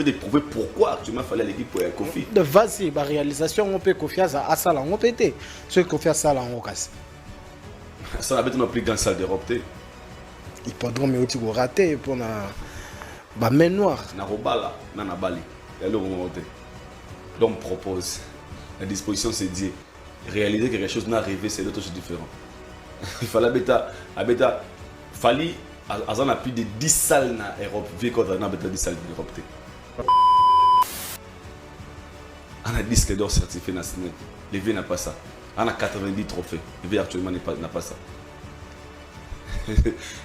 de prouver pourquoi actuellement il fallait l'équipe pour Kofi. De vas-y, la réalisation, on peut Kofi à ça, on peut être. Ce Kofi à ça, on casse. Ça n'a pas été non plus grande salle d'Europe. Il peut me aussi rater pour la main noire. Narobala, Nanabali. Il y a le moment. Donc, propose. La disposition, c'est dit. Réaliser que quelque chose n'a arrivé, c'est d'autres choses différentes. Il fallait abeta fallait on a plus de 10 salles en Europe vu qu'on a 10 salles en Europe. On a 10 d'or certifiés nationaux. Le V n'a pas ça. On a 90 trophées. Le V actuellement n'a pas ça.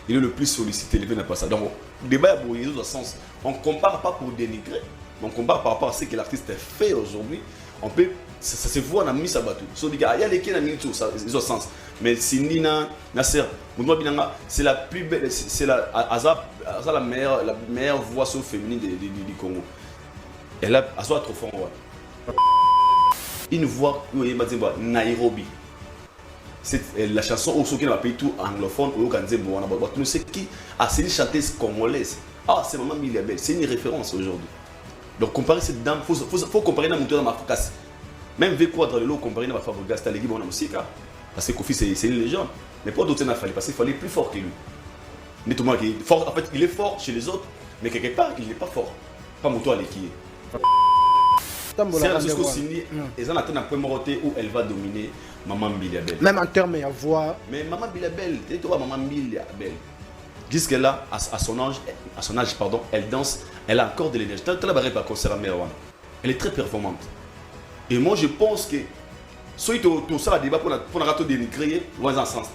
Il est le plus sollicité, le V n'a pas ça. Donc le débat est brouillé dans le sens. On ne compare pas pour dénigrer, mais on compare par rapport à ce que l'artiste a fait aujourd'hui. On peut, ça se voit, on a mis ça bateau. Il y a les qui ont mis tout, ça a sens. Mais Sindina, Nasser, c'est la plus belle, c'est la meilleure voix féminine du Congo. Elle a trop fort. Une voix, Nairobi. C'est la chanson où qui n'a pas tout anglophone, où on ne sait qui a c'est une chanteuse congolaise. Ah, c'est Maman Biliabel, c'est une référence aujourd'hui. Donc comparer cette dame, il faut comparer la montée dans ma focus. Même V quoi dans le lot, comparer dans ma focus, c'est l'équipe on a aussi. Parce que Kofi c'est une légende. Mais pas d'autres n'a fallu, parce qu'il fallait plus fort que lui. En fait, il est fort chez les autres, mais quelque part, il n'est pas fort. Pas Moto à l'équipe. C'est un jusqu'au signé, et ça n'a pas un point moroté où elle va dominer Maman Biliabel. Même en termes de voix. Mais Maman Biliabel, tu vois Maman Biliabel. Jusque-là, à son âge, pardon, elle danse, elle a encore de l'énergie. Elle est très performante. Et moi, je pense que si tu as un débat pour un dénigrer, on va en sens.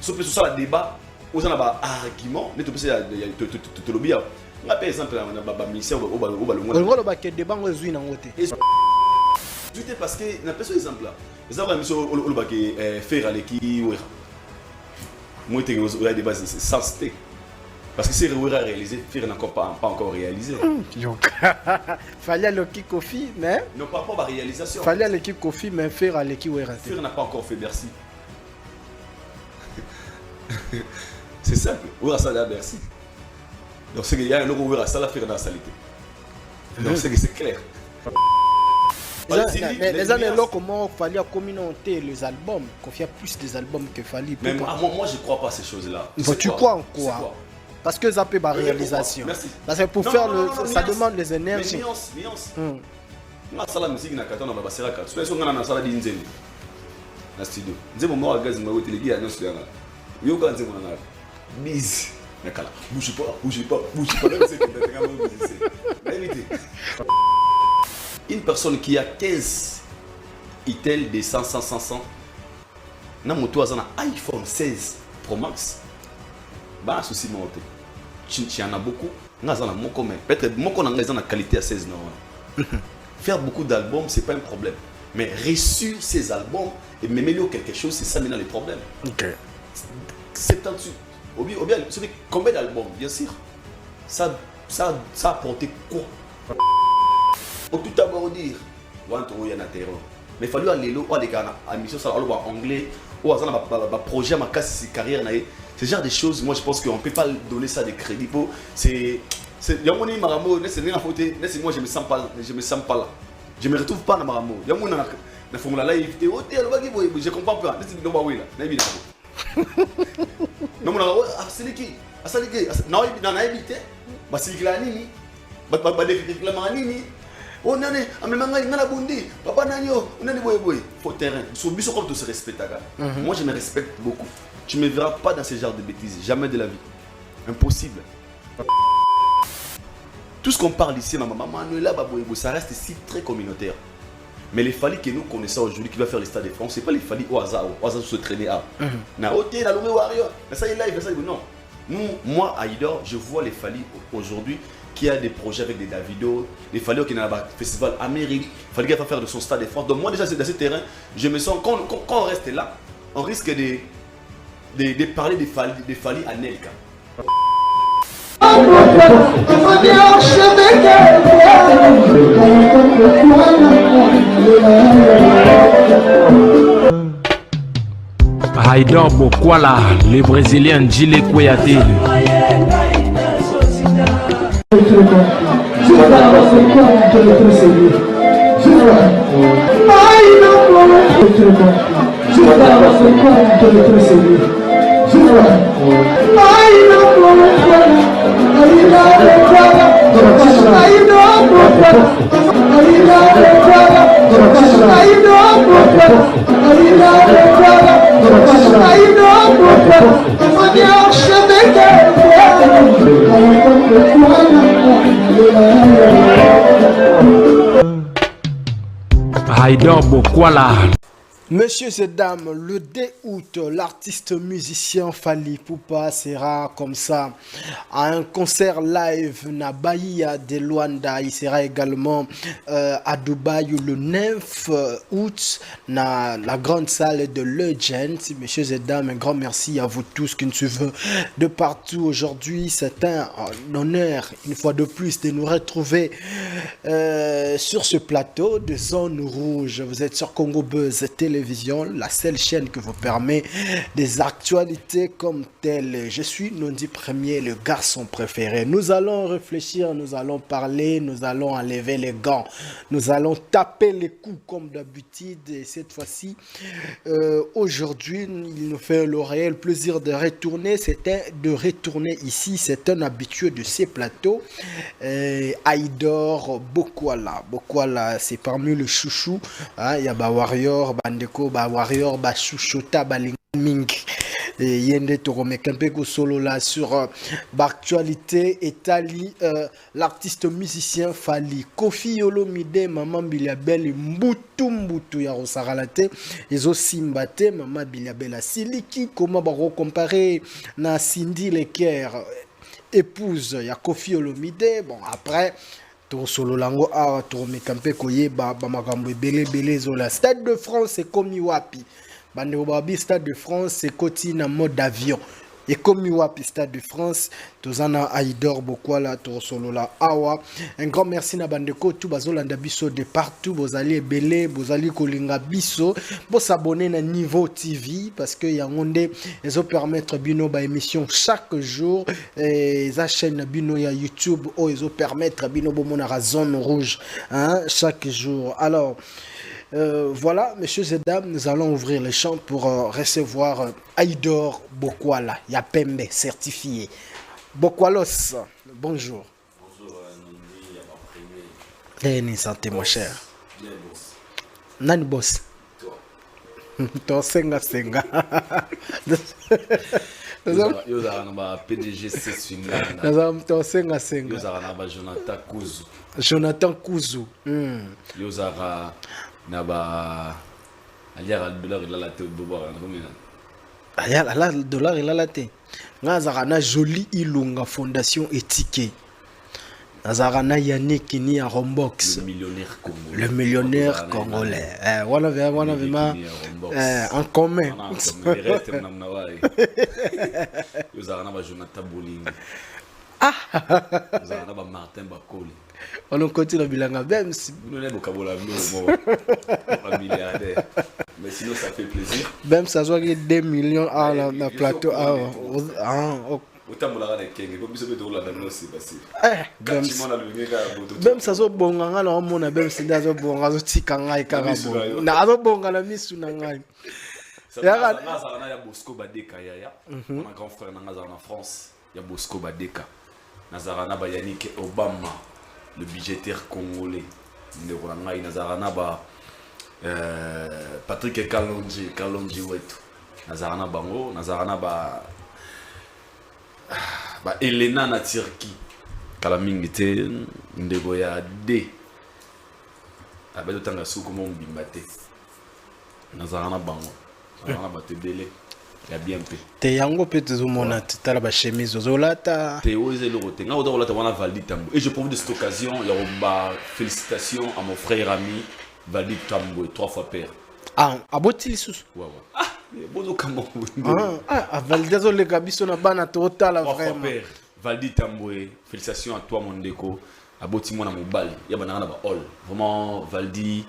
Si tu as un débat, on a un argument, mais tu peux te le dire. Par exemple, on a mission au ballon. On va que débat on est en côté. Parce que na personne exemple là. Les gens mission au ballon faire à l'équipe. Moi, tu as des bases sans. Parce que c'est réalisé, Faire n'a pas encore réalisé. Fallait l'équipe Kofi, mais. Non, par rapport à la réalisation. Fallait l'équipe Kofi, mais Faire à l'équipe Ouera. Faire n'a pas encore fait Bercy. C'est simple. Ouera ça à Bercy. Donc c'est qu'il y a un logo Ouera ça la Faire dans la salité. Donc c'est clair. Les années là, comment il fallait communauter les albums, Kofi a plus des albums que Fali. Mais moi je crois pas à ces choses-là. Tu crois en quoi? Parce que ça peut la réalisation. Merci. Parce que pour faire ça demande des énergies. Mais nuance. Na sala musique na katana ba seraka. So eso ngana na sala di nzembe. Na studio. Nzembe mo agazi ma wote legi ya no studio ngana. Yo ka nzembe na. Biz. Na kala. Bouge pas. Une personne qui a 15 itel de 100 na moto azana iPhone 16 Pro Max. Bah souci monté. Tu en as beaucoup. Peut-être que la qualité à 16 ans. Faire beaucoup d'albums, c'est pas un problème. Mais réussir ces albums et m'améliorer quelque chose, c'est ça maintenant le problème. Ok. 78. Combien d'albums, bien sûr. Ça a apporté quoi? Au tout d'abord dire, mais il fallait aller à mission en anglais, ou à un projet, ma casse carrière. Ce genre de choses, moi je pense qu'on ne peut pas donner ça de crédit pour. Moi je me sens pas là. Je me retrouve pas dans Maramo. Je comprends pas. Moi je me respecte beaucoup. Tu ne me verras pas dans ce genre de bêtises, jamais de la vie. Impossible. Tout ce qu'on parle ici, ça reste ici très communautaire. Mais les Fali que nous connaissons aujourd'hui, qui va faire les stades de France, ce n'est pas les Fali au hasard se traîner à. Non. Moi, à Idor, je vois les Fali aujourd'hui qui a des projets avec des Davido, les Fali qui ont un festival Amérique, Fali qui va faire de son stade de France. Donc moi déjà dans ce terrain, je me sens, quand on reste là, on risque de parler des Fali à Nelka. Haïdor Bokwala, le Brésilien Gilles Kouyaté. séduire. Je vois. Je vois d'abord c'est quoi que le plus séduire. Je vois. Haïdor Bokwala. Messieurs et dames, le 2 août, l'artiste musicien Fally Ipupa sera comme ça à un concert live na Bahia de Luanda. Il sera également à Dubaï le 9 août dans la grande salle de Legend. Messieurs et dames, un grand merci à vous tous qui nous suivent de partout aujourd'hui. C'est un honneur, une fois de plus, de nous retrouver sur ce plateau de Zone Rouge. Vous êtes sur Congo Buzz Télévision, la seule chaîne qui vous permet des actualités comme telles. Je suis Nondi Premier, le garçon préféré. Nous allons réfléchir, nous allons parler, nous allons enlever les gants, nous allons taper les coups comme d'habitude. Et cette fois-ci, aujourd'hui, il nous fait le réel plaisir de retourner. C'était de retourner ici. C'est un habitué de ces plateaux. Haïdor Bokwala. Bokwala, c'est parmi le chouchou. Il y a Warrior, Bandeko, Warrior, Chouchota, Balingming. Et Yende Toromekempeko solo là sur l'actualité Etali, l'artiste musicien Fally. Kofi Olomide, Maman Biliabel, Mbutu ya Rosaralate, Ezo Simbate, Maman Biliabel, Siliki, comment baro comparer na Cindy Leker, épouse ya Kofi Olomide. Bon, après, solo lango a Toromekempeko yeba, Bamakambo Bele Zola. Stade de France, c'est comme Iwapi. Bande Obabi, Stade de France, c'est côté en mode avion. Et comme Iwapi, Stade de France, Tozana Haïdor Bokwala, Torosolola Awa. Un grand merci na Bandeko, tout bazolanda biso de partout, bozali ebele, bozali kolinga biso, bo s'abonner na Niveau TV parce que yangonde ils ont permettre bino ba émission chaque jour et za chaîne bino ya YouTube oh ils ont permettre bino bo mona Zone Rouge hein, chaque jour. Alors voilà, messieurs et dames, nous allons ouvrir les champs pour recevoir Haïdor Bokwala, Yapembe, certifié. Bokwalos, bonjour. Bonjour, Nondi, Ni santé, mon cher. Bien, boss. Nani boss? Toi. Toi, senga. Yozara na PDG Seswingana. Toi, senga. Yozara na Jonathan Kuzu. Jonathan Kuzu. Yozara na aliara dollar il a la tête bobo na combien? Aliara dollar il a la tête. Ngazara na Joli Ilunga Fondation Éthique. Ngazara na Yannick ni à Rombox. Le millionnaire congolais. Voilà vraiment en commun. Yozara na Jonathan Bolingi. Yozara na Martin Bakoli. On continue bilanga Bems. Nous n'avons pas milliardaire. Mais sinon ça fait plaisir. Bems ça soit 2 millions à la plateau. Autant la kenge comme ça peut la dame aussi passif. Bems ça soit bonga nga na mona Bems ndazo bonga zo tika ngai kaka bonga. Na zo bonga na misu na ngai. Ya ya Bosco Badeka ya. Mon grand frère en France, il y a Bosco Badeka. Nazarana ba Yannick Obama. Le budgétaire congolais Ndoranga Nazarana ba Patrick Kalonji wetu Nazarana bango Nazarana ba Elena na Turquie kala mingi te ndego ya D abedo tanga suku mo mbimba te Nazarana bango Nazarana ba tebele ya bien pe te yango pe tezomona tala ba chemise ozolata te oze le rote nga odolata wana Valdi Tambo et je profite de cette occasion ya félicitations à mon frère ami Valdi Tambo 3 fois père abotili susu bozo kamo Valdi le kabiso na bana totala vraiment Valdi Tambo félicitations à toi mon ndeko aboti mona mobali ya bana na ba all vraiment Valdi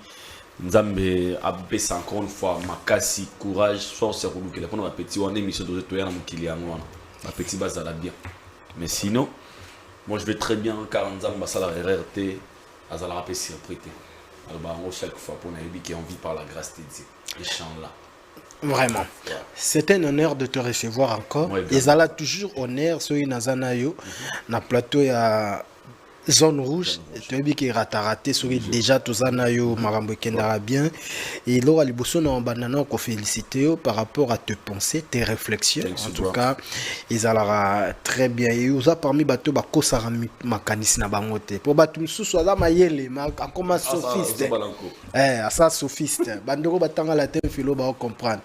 Nzambe abesa encore une fois makasi courage force à kulukela pour nos petits on émission de toya na mukili yango ma petit bazala bien mais sinon moi je vais très bien car Nzambe basala RRT Azala rappelé surpris. Alors, chaque fois, pour Naïbi qui est en vie par la grâce de Dieu. Les chants là. Vraiment. C'est un honneur de te recevoir encore. Ouais, Et ça a toujours honneur, sur une Nazanayo, na plateau ya zone rouge. Tu as vu qu'il raté sur déjà tout ça nayo marambo kendara bien. Et là, les bossons en banana qu'on félicite par rapport à tes pensées, tes réflexions. En tout cas, ils allaient très bien. Et ils ont parmi bateau bako sarami makanis na bangote. Pour bateau sous soit mayele, ma comme sophiste. Ça sophiste. Bandero batanga la tête philo ba comprendre.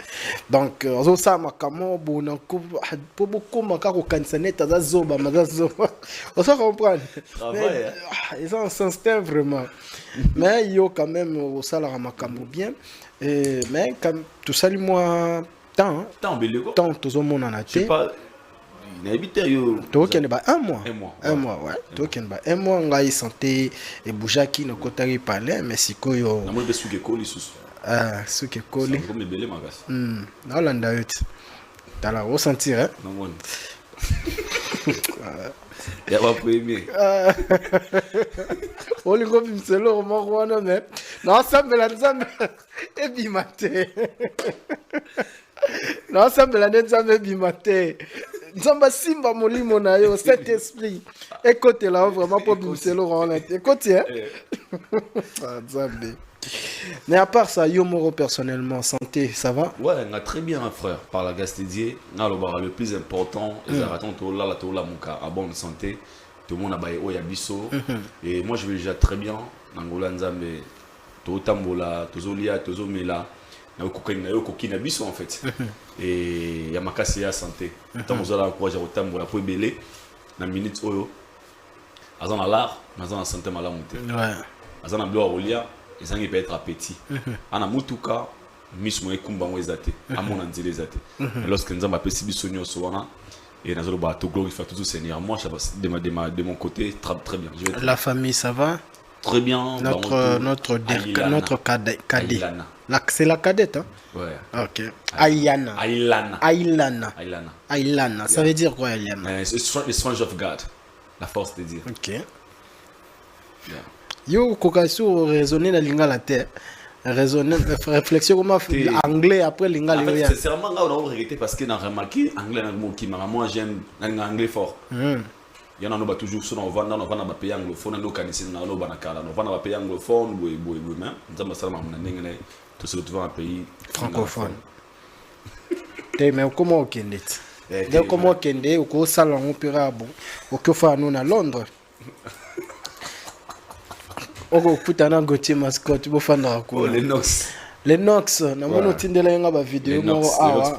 Donc, on ça makamo bon pour beaucoup makako kansanet za zoba mazazoba. On ça comprendre. Ils ont un sens vraiment. Mais il y a quand même au salaire makambo bien. Mais comme tout ça, moi, tant tout le monde en a été. Il a habité un mois, ouais. Un mois, on a santé et boujaki no kotari palais, mais si quoi yo. Na mo be suke koli susu. Suke koli. Ça me belé magas. Na landa yote. T'as la ressentir hein. Non bon. Il va premier. Olingo bimselo mwana mais non ça me la nzambe et bimate. Non ça me la nzambe bimate. Nzamba simba molimo na yo cet esprit. Écoutez là vraiment pour bimselo on est. Écoutez hein. Nzambe. Mais à part ça, yo moro personnellement, santé, ça va? Ouais, on a très bien un frère. Par la gastédier, le plus important, les aratons, la mouka, à bonne santé. Tout le monde a baillé au yabiso. Et moi, je vais déjà très bien. Nangola Nzambe, to tambola, tozo lia, tozo mela. Na koki na biso en fait. Et yamakasi ya santé. Tant on a encouragé au tambola pour belé. Na minute oyo. Azan a l'art, azan a santé malamonté. Ouais. Azan a bloa olia. Ils ont peut être appétit. En amutuka, mis moi kumba moi zate. Amon anzile zate. Lorsque nous avons appelé Sibisonio Soana et nous avons tout glorifier tout Seigneur. Moi, de mon côté, très bien. La famille, ça va? Très bien. Notre cadet. C'est la cadette, hein? Ouais. Ok. Aylana. Ça veut dire quoi, Aylana? The strength of God. La force de Dieu. Ok. Yo kokasu raisonner la linga la terre raisonner réflexion comment anglais après linga en fait, c'est vraiment là on a regretté parce que dans remarqué anglais dans mot qui moi j'aime anglais fort il y en a nous toujours sur on va na pays anglophone no kanisi na no banakala on va na pays anglophone boy même nzamba salama na ndengene tout se retrouve un pays francophone te mais comment okende de comment okende ko salon opéra bon okofa nous na Londres. Oko putana Gauthier mascotte bofanda ko les Nox na mono tindela nga ba vidéo mo awa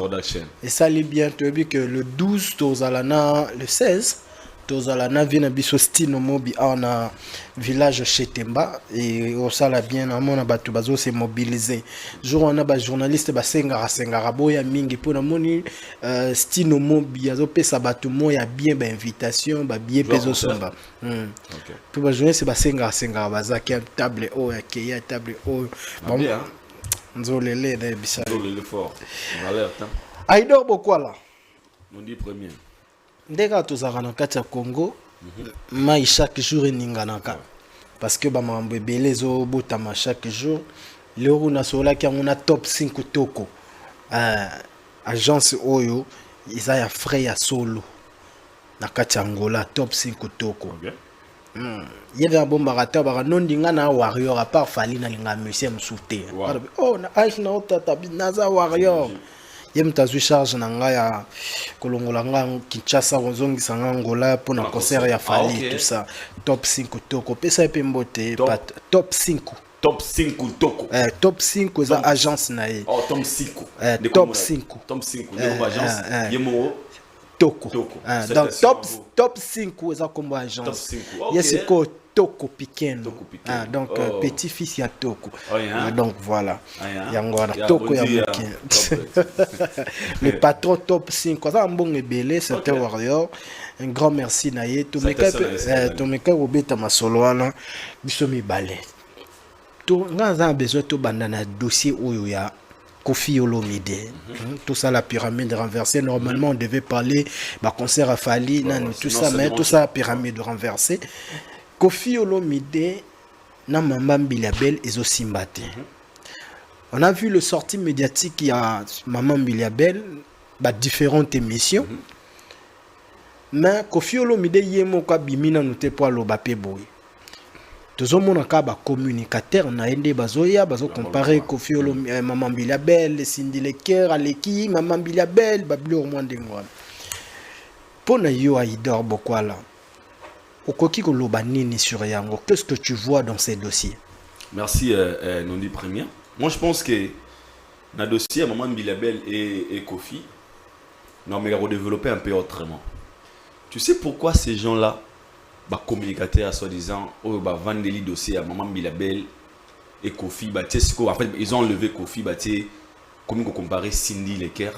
et ça lit bien tu as vu que le 12 tozalana le 16 tozalana vient biso stino mobi on a village Chetemba et au sala bien na mona batu bazo se mobiliser jour on a ba journaliste ba sengara boya mingi pour na moni stino mobi azo pesa batu mo ya bien ba invitation ba bien peso somba pour ba journaliste ba sengara bazaki table o ya ke ya table o bien nzolele de bisa nzolele fort alerte Aïdor Bokwala on dit premier ndeka tozaka na kati ya Congo mai chaque jour eninganaka parce que bamambo ebele ezobotama chaque jour lero nasolaki yango na top 5 toko agence oyo eza ya frais ya solo na kati ya Angola top 5 toko yebe abombaka te baka nondinga na warrior à part fali na linga monsieur msute oh na age na otata naza warrior yem tazu charge na nga ya kolongola nga Kinshasa ozongisa nga Angola pour na concert ya fali tout ça top 5 toko pesa pe mbote top 5 toko top 5 za agence na ye top 5 top 5 de agence yemo toko donc top 5 za kombo agence yes ko Toko Pikeno. Donc petit-fils ya Toko. Donc voilà. Yango na Toko ya Moké. Le patron top 5 ça mbongo ebele c'était warrior. Un grand merci na ye to meka obeta masolo wana biso mibale. To ngaza besoin to bandana dossier oyo ya Kofi Olomide, tout ça, la pyramide renversée. Normalement, on devait parler concert à Fali, tout ça, mais tout ça, pyramide renversée. Kofi Olomide, na Maman Mbiliabel ezo simbate. On a vu le sortie médiatique il y a Maman Mbiliabel ba différentes émissions. Mais Koffi Olomide yemo kwa bimina note po aloba pe boy. Tozomona ka ba communicateur na ende bazoya bazo comparer Koffi Olomide Maman Mbiliabel, Cindy Leker, Aleki, Maman Mbiliabel, babli au moins d'engwa. Pona yo Aïdor Bokwala. Okoki koloba nini sur yango? Qu'est-ce que tu vois dans ces dossiers? Merci Nondi Premier. Moi je pense que dans le dossier Maman Mbiliabel et Koffi, non mais redévelopper un peu autrement. Tu sais pourquoi ces gens-là, bah communicateurs soi-disant, bah vendent les dossiers à Maman Mbiliabel et Koffi, bah en fait ils ont enlevé Koffi, bah comme on comparait Cindy Leker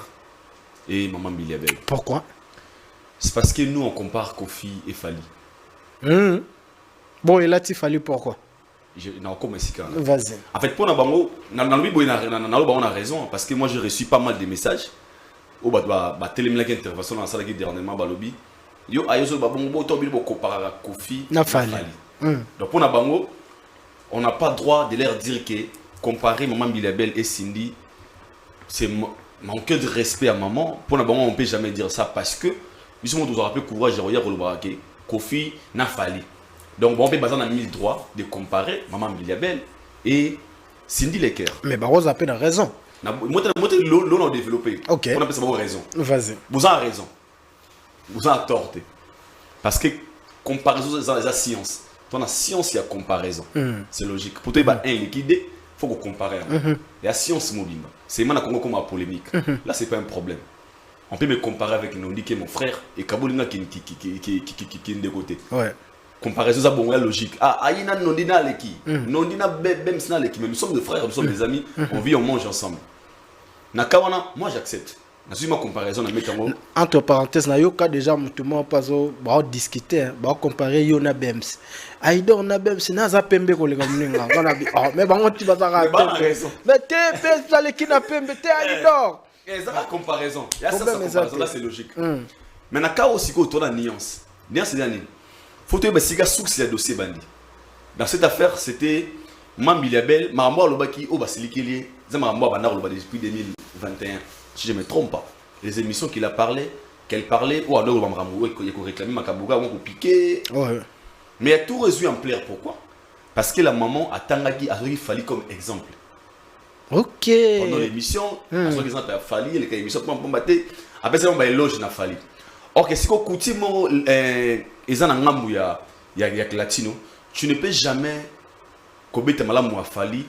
et Maman Mbiliabel. Pourquoi? C'est parce que nous on compare Koffi et Fally. Bon, et là tu Fally pourquoi? Vas-y. En fait, pour Nabango, on a raison parce que moi j'ai reçu pas mal de messages. Au bah télémélac intervention dans la salle qui dernièrement balobi. Yo ayoso babongo to bilbo comparer Koffi na Fally. Donc pour Nabango, on n'a pas droit de leur dire que comparer Maman Mbiliabel et Cindy, c'est manquer de respect à maman. Pour Nabango, on peut jamais dire ça parce que ils sont tous rappelés courage de regarder Koffi na Fally. Donc bon, on peut baser dans 1000 droits de comparer Maman Mbiliabel et Cindy Leker. Mais Barroso a peine raison. Moi, l'on a développé. Ok. On appelle ça raison. Vas-y. Vous avez raison. Vous avez tort. Parce que comparaison, c'est la science. Dans la science, il y a comparaison. C'est logique. Pour toi, il y a un liquide, il faut qu'on compare. Il y a science mobile. C'est maintenant qu'on a polémique. Là, ce n'est pas un problème. On peut me comparer avec Nondi qui est mon frère et Kabolina qui est de côté. Ouais. Comparaison, ça bon, logique. Ah, Aïna Nondina Leki. Nondina Bemsna Leki. Mais nous sommes des frères, nous sommes des amis. On vit, on mange ensemble. Nakawana, moi j'accepte. Je suis ma comparaison. Entre parenthèses, na yoka déjà mutumo pazo ba discuter, ba comparer Yona Bems. Aïdor na Bems na za pembe ko lenga mninga. Mais ba ngoti bazaka. Mais te Bems za leki na pembe te Aïdor. C'est la comparaison. Il y a ça comparaison là c'est logique. Mais naka aussi ko to na nuance. Nuance c'est nani? Faut que si gars souk c'est dossier bandi. Dans cette affaire, c'était Maman Mbiliabel, Maman Lobaki au Basilikeli, Maman Bana depuis 2021. Si je ne me trompe pas, les émissions qu'elle parlait, ou alors Mamramou, il faut réclamer Makabuga, on peut piquer. Mais elle a tout résolu en plaire. Pourquoi? Parce que la maman a Tangagi a fallu comme exemple. Ok. Pendant l'émission, à son exemple, il a fallu, les émissions, après ça, on va éloger na fallu. Or, que si on continue, ils ont un il y a latino, tu ne peux jamais commettre malam ou Fally.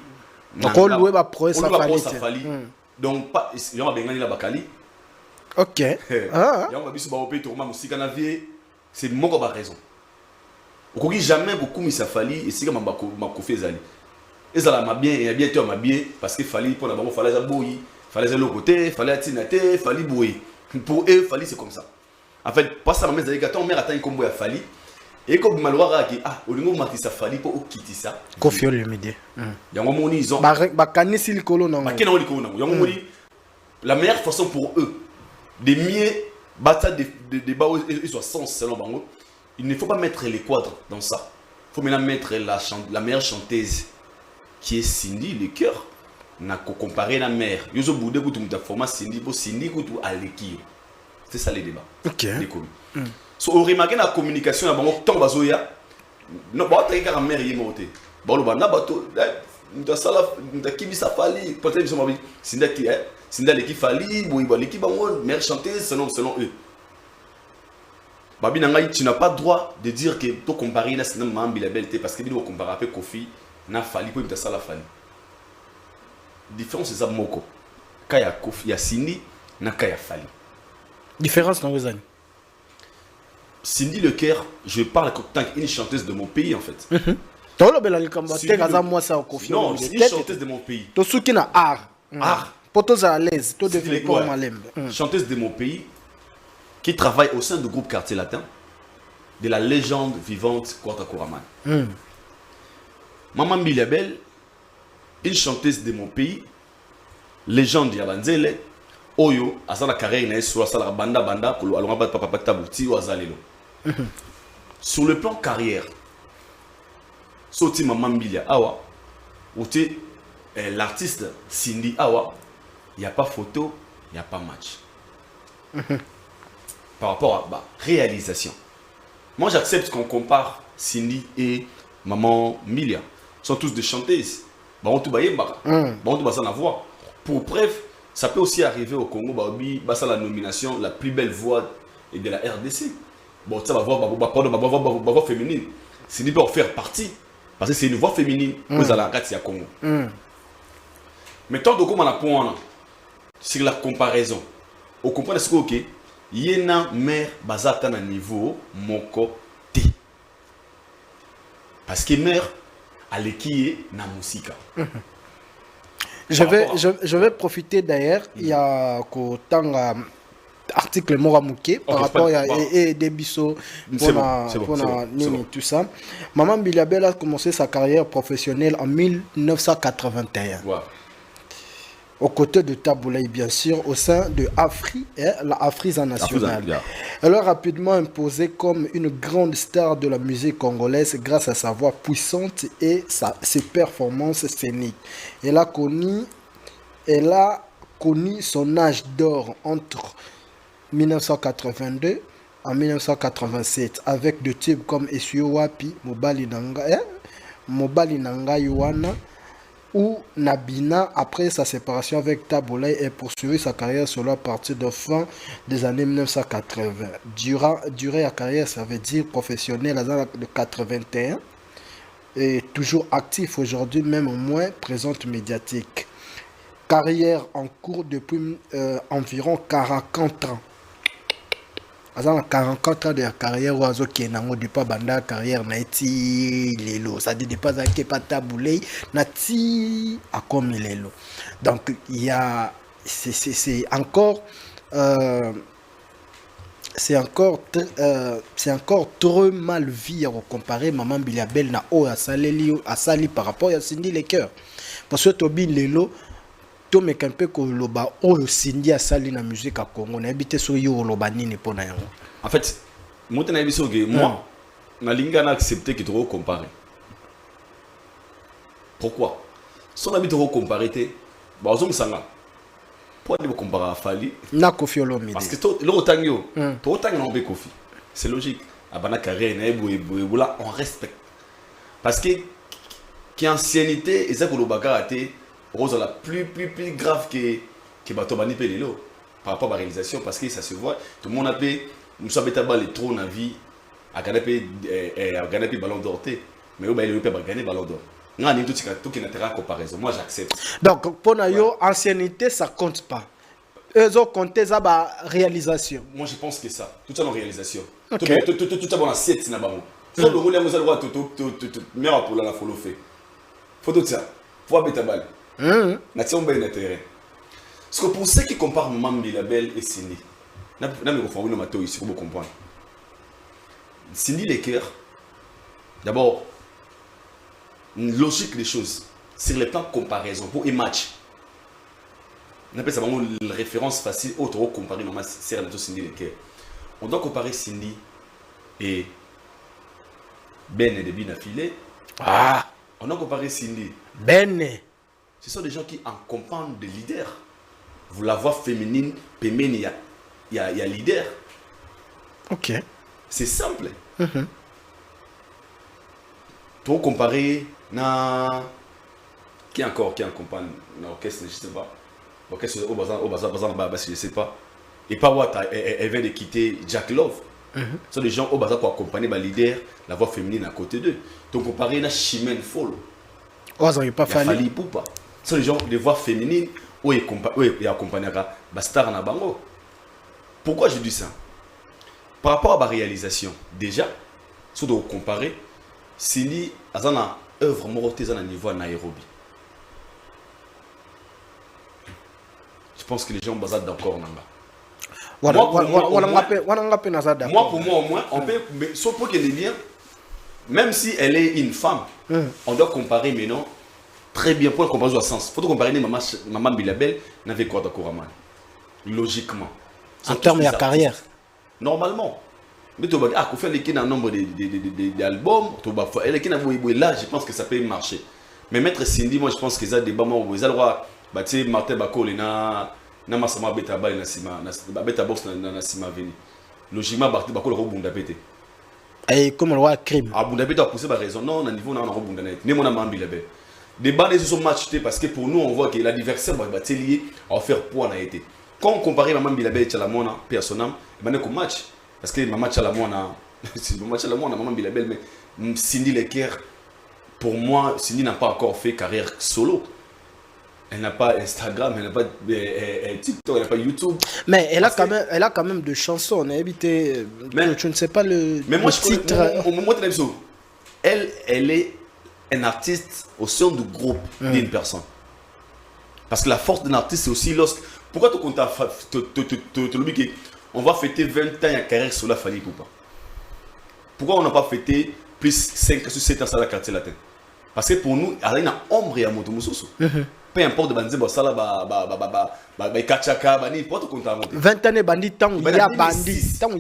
Donc on louait ma prouesse à Fally. Donc pas il y a bengani la bakali. OK. Ah. Il y a biso ba opé tourma musika na vie, c'est moko ba raison. Okoki jamais beaucoup mis à Fally et sika mabako makofi ezali. Ezala ma bien et bien toi ma bien parce que Fally pour la bango fallait za boyi, fallait za le côté, fallait atinate, Fally boyi. Pour eux Fally c'est comme ça. En fait, pas ça mais d'ailleurs quand mère attend comme boya Fally. Et comme malwara qui au lingo matisa Fally pour quitter ça. Koffi Olomide. Yango moni ils ont ba kanisi likolo na. Ba kena likolo na. Yango moni la meilleure façon pour eux de mieux battre des débats ils soient sens selon bango. Il ne faut pas mettre les quadres dans ça. Il faut maintenant mettre la meilleure chanteuse qui est Cindy Leker. Na comparer la mère. Yozo boudé kutu muta format Cindy pour Cindy kutu Aleki. C'est ça les débats. OK. So on remarque la communication à bango tant bazoya. Non ba ta ka mère yemote. Ba lo banda bato muta sala muta kibisa Fally peut-être ils sont Cindy qui est Cindy Aleki Fally boy ba l'équipe bango mère chanteuse selon eux. Babi Nangaï, tu n'as pas le droit de dire que tu compares la cinéma Maman Mbiliabel parce que tu dois comparer avec Koffi, na Fally pour mettre ça la Fally. Différence c'est ça moko. Kaya Koffi, ya Cindy, na Kaya Fally. Différence dans vos années. Cindy Leker, je parle tant qu'une chanteuse de mon pays en fait. Non, c'est une chanteuse de mon pays. To suki na art. Art. Poto à l'aise, to développer malembe. Chanteuse de mon pays qui travaille au sein du groupe Quartier Latin de la légende vivante Kwata Koraman. Maman Mbiliabel, une chanteuse de mon pays, légende Yabanzele, Oyo, Azala carrière na sur la banda pour alonga papa tabuti ou azalelo. Sur le plan carrière, Soti Maman Mbilia awa, ou tu l'artiste Cindy awa, il n'y a pas photo, il n'y a pas match. Par rapport à la réalisation. Moi, j'accepte qu'on compare Cindy et Maman Mbilia. Ils sont tous des chanteuses. On tout la voix. Pour bref, ça peut aussi arriver au Congo, la nomination, la plus belle voix de la RDC. Bon, ça va voix féminine. Cindy peut en faire partie. Parce que c'est une voix féminine. Vous allez en Congo. Mais tant que on a point sur la comparaison, on comprend ce que yena mère bazata na niveau moko te. Parce que mère aleki na musika. Je vais profiter d'ailleurs, il y a autant article Moramouké par rapport à Debiso pour tout ça. Maman Mbilia a commencé sa carrière professionnelle en 1981. Wow. Aux côtés de Taboulaye, bien sûr, au sein de la Afrisa nationale. Elle a rapidement imposé comme une grande star de la musique congolaise grâce à sa voix puissante et ses performances scéniques. Elle a connu son âge d'or entre 1982 et 1987 avec des tubes comme Essuyo Wapi, Mobali Nanga Yohana ou Nabina. Après sa séparation avec Taboulaye et poursuivi sa carrière solo à partir de fin des années 1980. Durée à carrière, ça veut dire professionnelle de 81 et toujours actif aujourd'hui, même moins présente médiatique. Carrière en cours depuis environ 40 ans. Azana 44 ans de carrière oiseau qui est nango depuis banda carrière na eti lelo ça dit pas que pas Taboulaye nati a comme lelo. Donc il y a c'est encore trop mal vu à comparer Maman Mbilia Bel na o a sali par rapport à Cindy Lecker. Parce que Tobi lelo to mekampe ko loba o Cindy a sali na musique à Congo na habité so yo loba nini pona yango. En fait, moi na linga na accepter que tu comparer. Pourquoi? Si on habite trop comparer te ba ozo msanga. Pour de comparer à Fali na Koffi Olomide. Parce que to l'otangyo, to otangyo na be Koffi. C'est logique. Abana carrière na eboula on respecte. Parce que qui ancienneté et ça que le bagarate rose la plus grave que Batobani Pelelo par rapport à la réalisation parce que ça se voit tout le monde a fait nous sommes les trop dans la vie à gagner ballon d'or mais il a gagné ballon d'or. Non, il y a tout qui n'a pas comparaison. Moi j'accepte. Donc pour nous ancienneté ça compte pas. Eux ont compté ça la réalisation. Moi je pense que ça tout ça dans réalisation. Okay. Tout ça dans assiette na bango. Faut le rouler vous allez voir tout meilleur pour la follow fait. Faut tout ça. Faut bêta balle. Parce que pour ceux qui comparent Maman Mbilia Bel et Cindy, il faut comprendre. Cindy Lecker, d'abord, une logique des choses, sur le plan de comparaison, pour un match. On appelle ça vraiment une référence facile, autre comparer normalement Cindy Lecker. On doit comparer Cindy et Ben et Debbie Nafilé. On doit comparer Cindy. Ben. Ce sont des gens qui accompagnent des leaders. Vous la voix féminine, il y a leader. Ok. C'est simple. Pour comparer, qui accompagne l'orchestre, je ne sais pas. L'orchestre je ne sais pas. Et pas what elle vient de quitter Jack Love. Ce sont des gens au bazar pour accompagner les leaders, la voix féminine à côté d'eux. Donc comparer na Chimène Fall. Ça n'y a pas fallu Poupa. Ce sont les gens de voix féminine où ils accompagnent la star na bango. Pourquoi je dis ça? Par rapport à la réalisation, déjà, si on doit comparer, Cindy a une œuvre morotée à niveau Nairobi. Je pense que les gens sont d'accord. Moi, pour moi, au moins, on peut, sauf pour qu'elle est bien, même si elle est une femme, on doit comparer maintenant. Très bien, pour la comparaison à sens. Il faut comparer Maman Mbilia Bel avec quoi Koraman. Logiquement. En termes de carrière. Normalement. Mais tu vas faire un nombre d'albums, là, je pense que ça peut marcher. Mais Maître Cindy, moi, je pense que ça débat, moi, ils ont le droit, Martin Bakol, na Masama Betaba, na Beta Box, na Sima Veni. Logiquement, Martin Bakol, le Bunda Pété. Et comme le roi crime. Ah, Bunda Pété a poussé par raison. Non, au niveau, on a un Bunda Net. N'est mon amambi là-bas. Débat, les sont matchés parce que pour nous, on voit que l'adversaire va être lié à faire poids à été. Quand on compare Mamambi là-bas et Chalamona, personnellement, il y a un match. Parce que Maman Chalamona, Maman Bilabel, mais Cindy Lecker, pour moi, Cindy n'a pas encore fait carrière solo. Elle n'a pas Instagram, elle n'a pas TikTok, elle n'a pas YouTube. Mais elle a quand même de chansons. On a évité. Je ne sais pas le titre. Elle est un artiste au sein du groupe d'une personne. Parce que la force d'un artiste, c'est aussi lorsque. Pourquoi tu comptes on va fêter 20 ans de carrière sur la Fali Poupa. Pourquoi on n'a pas fêté plus 5 ou 7 ans sur la quartier latin? Parce que pour nous, il y a une ombre et un moto moussou. Peu importe de bandier, ça là, kachaka, n'importe quoi. 20 ans bandit, tant il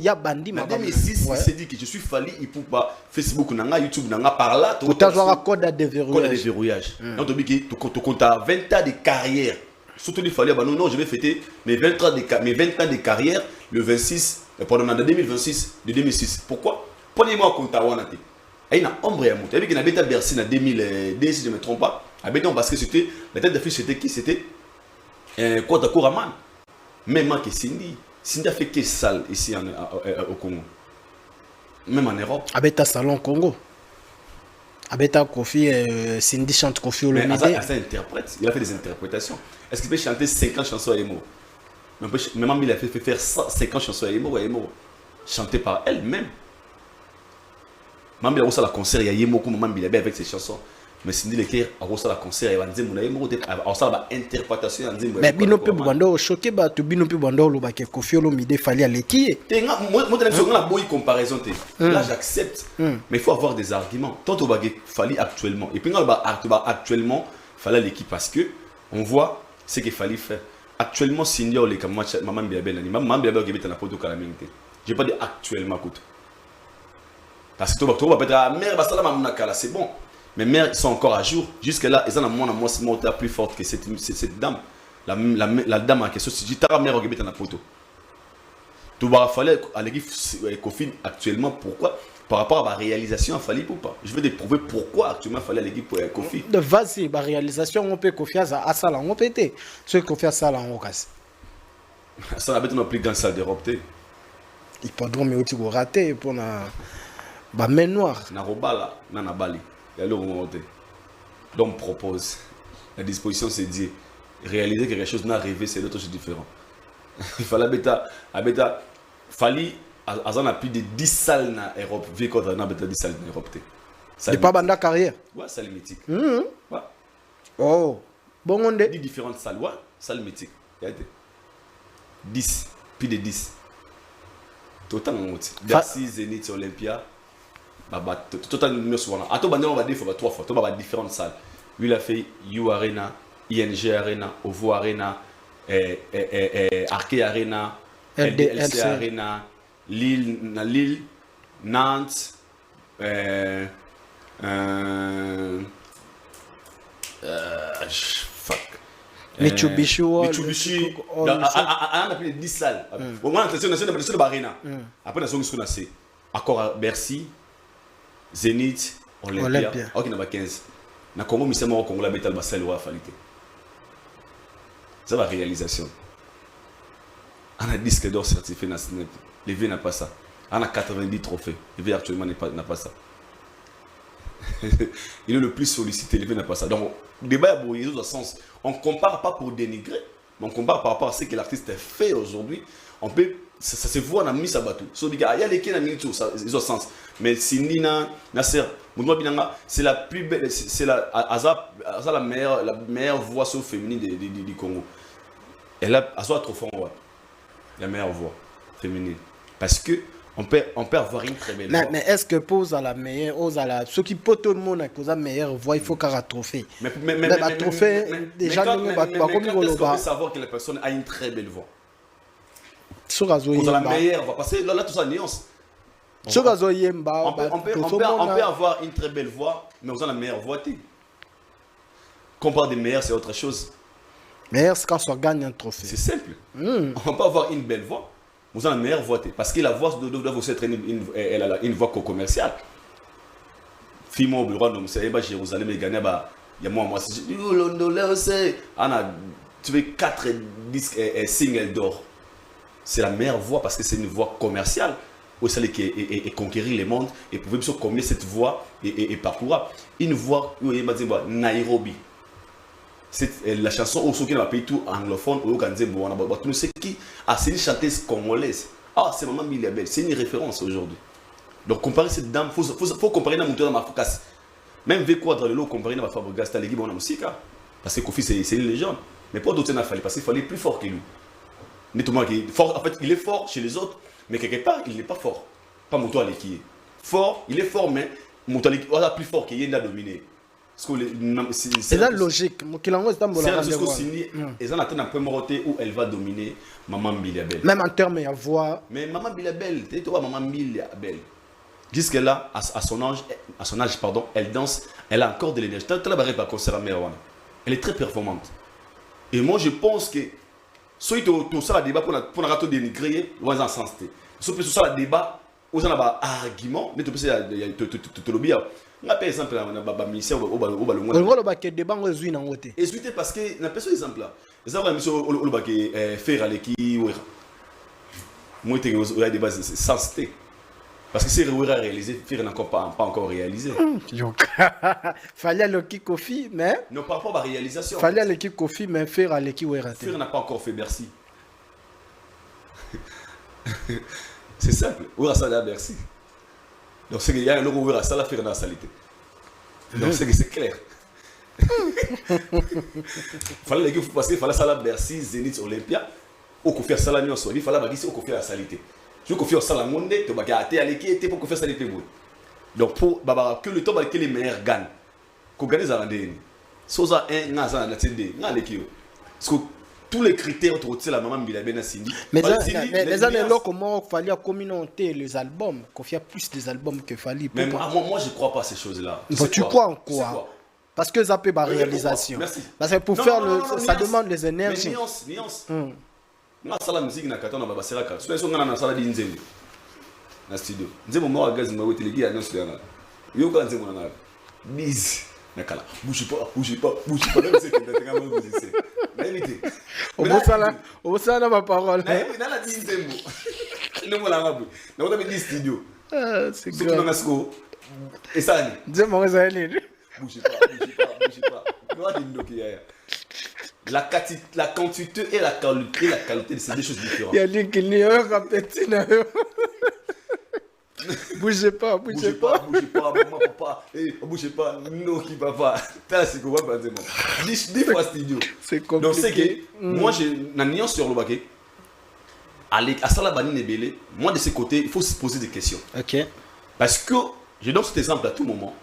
y a bandit. En 2006, il s'est dit que je suis Fali, il peut pas Facebook, YouTube, par là. Tu as un code à déverrouillage. Donc tu comptes 20 ans de carrière. Surtout il fallait, non, je vais fêter mes 20 ans de carrière le 26, pendant 2026, de 2006. Pourquoi? Prenez-moi compte à Wanate. Il y a une ombre et un mot. Il y a une bête Bercy en 2010, si je ne me trompe pas. Parce que c'était, la tête d'affiche, c'était qui? C'était Kota Kouraman. Même que Cindy. Cindy a fait quelle salle ici au Congo? Même en Europe. Abeta Salon Congo. Abeta Kofi, Cindy chante Kofi Olomide. Mais ça interprète. Il a fait des interprétations. Est-ce qu'il peut chanter 50 chansons à Emo? Même il a fait faire 50 chansons à Emo. Chantées par elle-même. Même il a reçu la concert, il y a Emo comme Maman Bilabé avec ses chansons. Mais Cindy Lecker a reçu la concert, il va dire mon Emo, il a reçu la interprétation. Mais Binopi Bando, choqué, tu Binopi Bando, le bac Kofi Olomide, fallait aller qui? Moi, je la bonne comparaison. Là, j'accepte. Mais il faut avoir des arguments. Tant au baguette, fallait actuellement. Et puis, actuellement, il fallait l'équipe parce que on voit ce qu'il fallait faire. Actuellement, Cindy ou les Maman Bilabé, Maman Bilabé qui est en apôtre de la minute. Je n'ai pas dit actuellement, écoute. Parce que tu vas peut-être à mère, c'est bon. Mais mères sont encore à jour. Jusque-là, ils ont un moteur plus forte que cette dame. La dame en question, si tu as mère qui est en apôtre. Tu vas falloir aller Kofi actuellement. Pourquoi? Par rapport à la réalisation, il fallait ou pas. Je veux te prouver pourquoi actuellement il fallait l'équipe pour Kofi. De vas-y, la réalisation, on peut confier à ça là, on peut être. Ceux qui confient à ça là, on casse. Ça n'a pas été une plus grande salle d'Europe. Il peut me aussi rater pour la main noire. Na robala, na bali. Il y a le moment. Donc propose. La disposition c'est dit. Réaliser quelque chose n'a rêvé, c'est d'autres choses différentes. Il fallait fallait a plus de 10 salles en Europe. Vu qu'on a 10 salles en Europe. C'est pas banda carrière. Ouais, salle mythique. Ouais. Oh. Bon on est 10 différentes salles, ouais, salle mythique. 10, plus de 10. Total Bercy, Zénith, Olympia. Total nous souvent. À tout bandé on va dire faut 3 fois. Tout va différentes salles. Lui il a fait U Arena, ING Arena, Ovo Arena, Arke Arena, LDLC Arena, Lille, Nantes, Mitsubishi, on a plus de 10 salles. Au moins, on a Arena. Après, on a fait encore Bercy, Zénith, Olympia. Ok, on a 15. Na Congo, mais au Congo, la métal basse, ou à falité. C'est la réalisation. On a 10 d'or certifiés dans le Le V n'a pas ça. On a 90 trophées. Le V actuellement n'a pas ça. Il est le plus sollicité. Le V n'a pas ça. Donc, le débat a beaucoup de sens. On ne compare pas pour dénigrer, mais on compare par rapport à ce que l'artiste a fait aujourd'hui. On peut, ça se voit dans la mise à bateau. Il y a les qui ont mis tout, ils ont sens. Mais Cindy Nasser, c'est la plus belle, c'est la meilleure voix féminine du Congo. Elle a trop fort, la meilleure voix féminine. Parce que on peut avoir une très belle voix. Mais est-ce que pose à la meilleure, ceux qui peut tout le monde a la meilleure voix, il faut qu'un trophée. Mais trophée, déjà, nous est-ce qu'on peut savoir que la personne a une très belle voix? Sur la meilleure voix. Parce que là, tout ça nuance. Ce que yemba, on peut avoir une très belle voix, mais on a la meilleure voix. Quand on parle des meilleurs, c'est autre chose. Meilleur, c'est quand on gagne un trophée. C'est simple. On peut avoir une belle voix, mais on a la meilleure voix. Parce que la voix doit aussi être une voix commerciale. Fimo, le roi de Jérusalem, il gagne, il y a moi, tu veux 4 disques singles d'or. C'est la meilleure voix parce que c'est une voix commerciale. Où celle qui est conquérir le monde et pouvez combiner cette voix et parcourir. Une voix, Nairobi. C'est la chanson au qui dans pays tout anglophone au tout ce qui c'est une chanteuse congolaise. Ah, c'est Maman Biliabel, c'est une référence aujourd'hui. Donc comparer cette dame, faut comparer dans mon focus. Même avec quoi dans le lot comparer dans Fabregas, t'as l'équipe en musique parce que Kofi c'est une légende. Mais pas d'autres n'a fallu parce qu'il fallait plus fort que lui. En fait, il est fort chez les autres, mais quelque part il n'est pas fort. Pas Moutoualé qui est fort, il est fort mais Moutoualé est plus fort qu'il a dominé. C'est la logique. C'est la logique. Et ça a un peu moroté où elle va dominer Maman Biliabel. Même en termes de voix. Mais Maman Biliabel, tu vois Maman Biliabel. Jusque-là, à son âge, elle danse, elle a encore de l'énergie. Elle est très performante. Et moi, je pense que si tu as un débat pour un dénigrer, on va en sens. Si tu as un débat, on a un argument, mais tu peux dire, par exemple, on a un ministère au ballon. Et parce que, on a un exemple là. Les gens ont faire à l'équipe. Moi, il y a des débats sans thé. Parce que c'est réalisé, Fir n'a pas encore réalisé. Fallait l'équipe Kofi, mais. Non, par rapport à la réalisation. Fallait l'équipe Kofi, mais faire à l'équipe Oueraté. Fir n'a pas encore fait Bercy. C'est simple. Ouera à Bercy. Donc, c'est qu'il y a un logo Ouera Sala, Fir n'a salité. Donc, c'est clair. Fallait l'équipe parce qu'il fallait Sala Bercy, Zénith, Olympia. Au Kofi à Sala Nyonso. Il fallait Bagisi au Kofi à la salité. Je confie ça la monde, tu vas gâter à l'équipe pour faire ça les pays. Donc pour que le temps que les meilleurs gagnent, qu'on gagne ça rendez. Soza un nazan la tende, na l'équipe. Parce que tous les critères autour de la Maman Biliabel Sindi. Mais les années là comment fallait communauté les albums, confier plus des albums que fallait. Mais moi je crois pas à ces choses-là. Tu crois en quoi? Parce que ça peut la réalisation. Parce que pour faire ça demande des énergies. Nuance. Na sala musique na katona baba seraka. So ngana na sala di nzembo. Na studio. Nzembo mo agazi ma wetele gi anyo studio na. Yo ka nzembo na. Biz. Na kala. Bouge pas. Même c'est que t'as quand même musicien. Na éviter. Au sala ma parole. Na la di nzembo. Ne mo la ngabu. Na wota di studio. Ah, c'est grave. C'est que na sko. Et ça ni. Nzembo ngazali. Bouge pas. No adi ndoki ya. La quantité et la qualité, c'est deux choses différentes. Il y a dit qu'il n'y a pas petit. Bougez pas. Bougez pas, maman, papa. Bougez pas, non, qui papa. T'as c'est quoi, bah, c'est 10 fois studio. C'est compliqué. Donc, c'est que, moi, j'ai une nuance sur le baquet. À ça, la banine est belle. Moi, de ce côté, il faut se poser des questions. Ok. Parce que, je donne cet exemple à tout moment.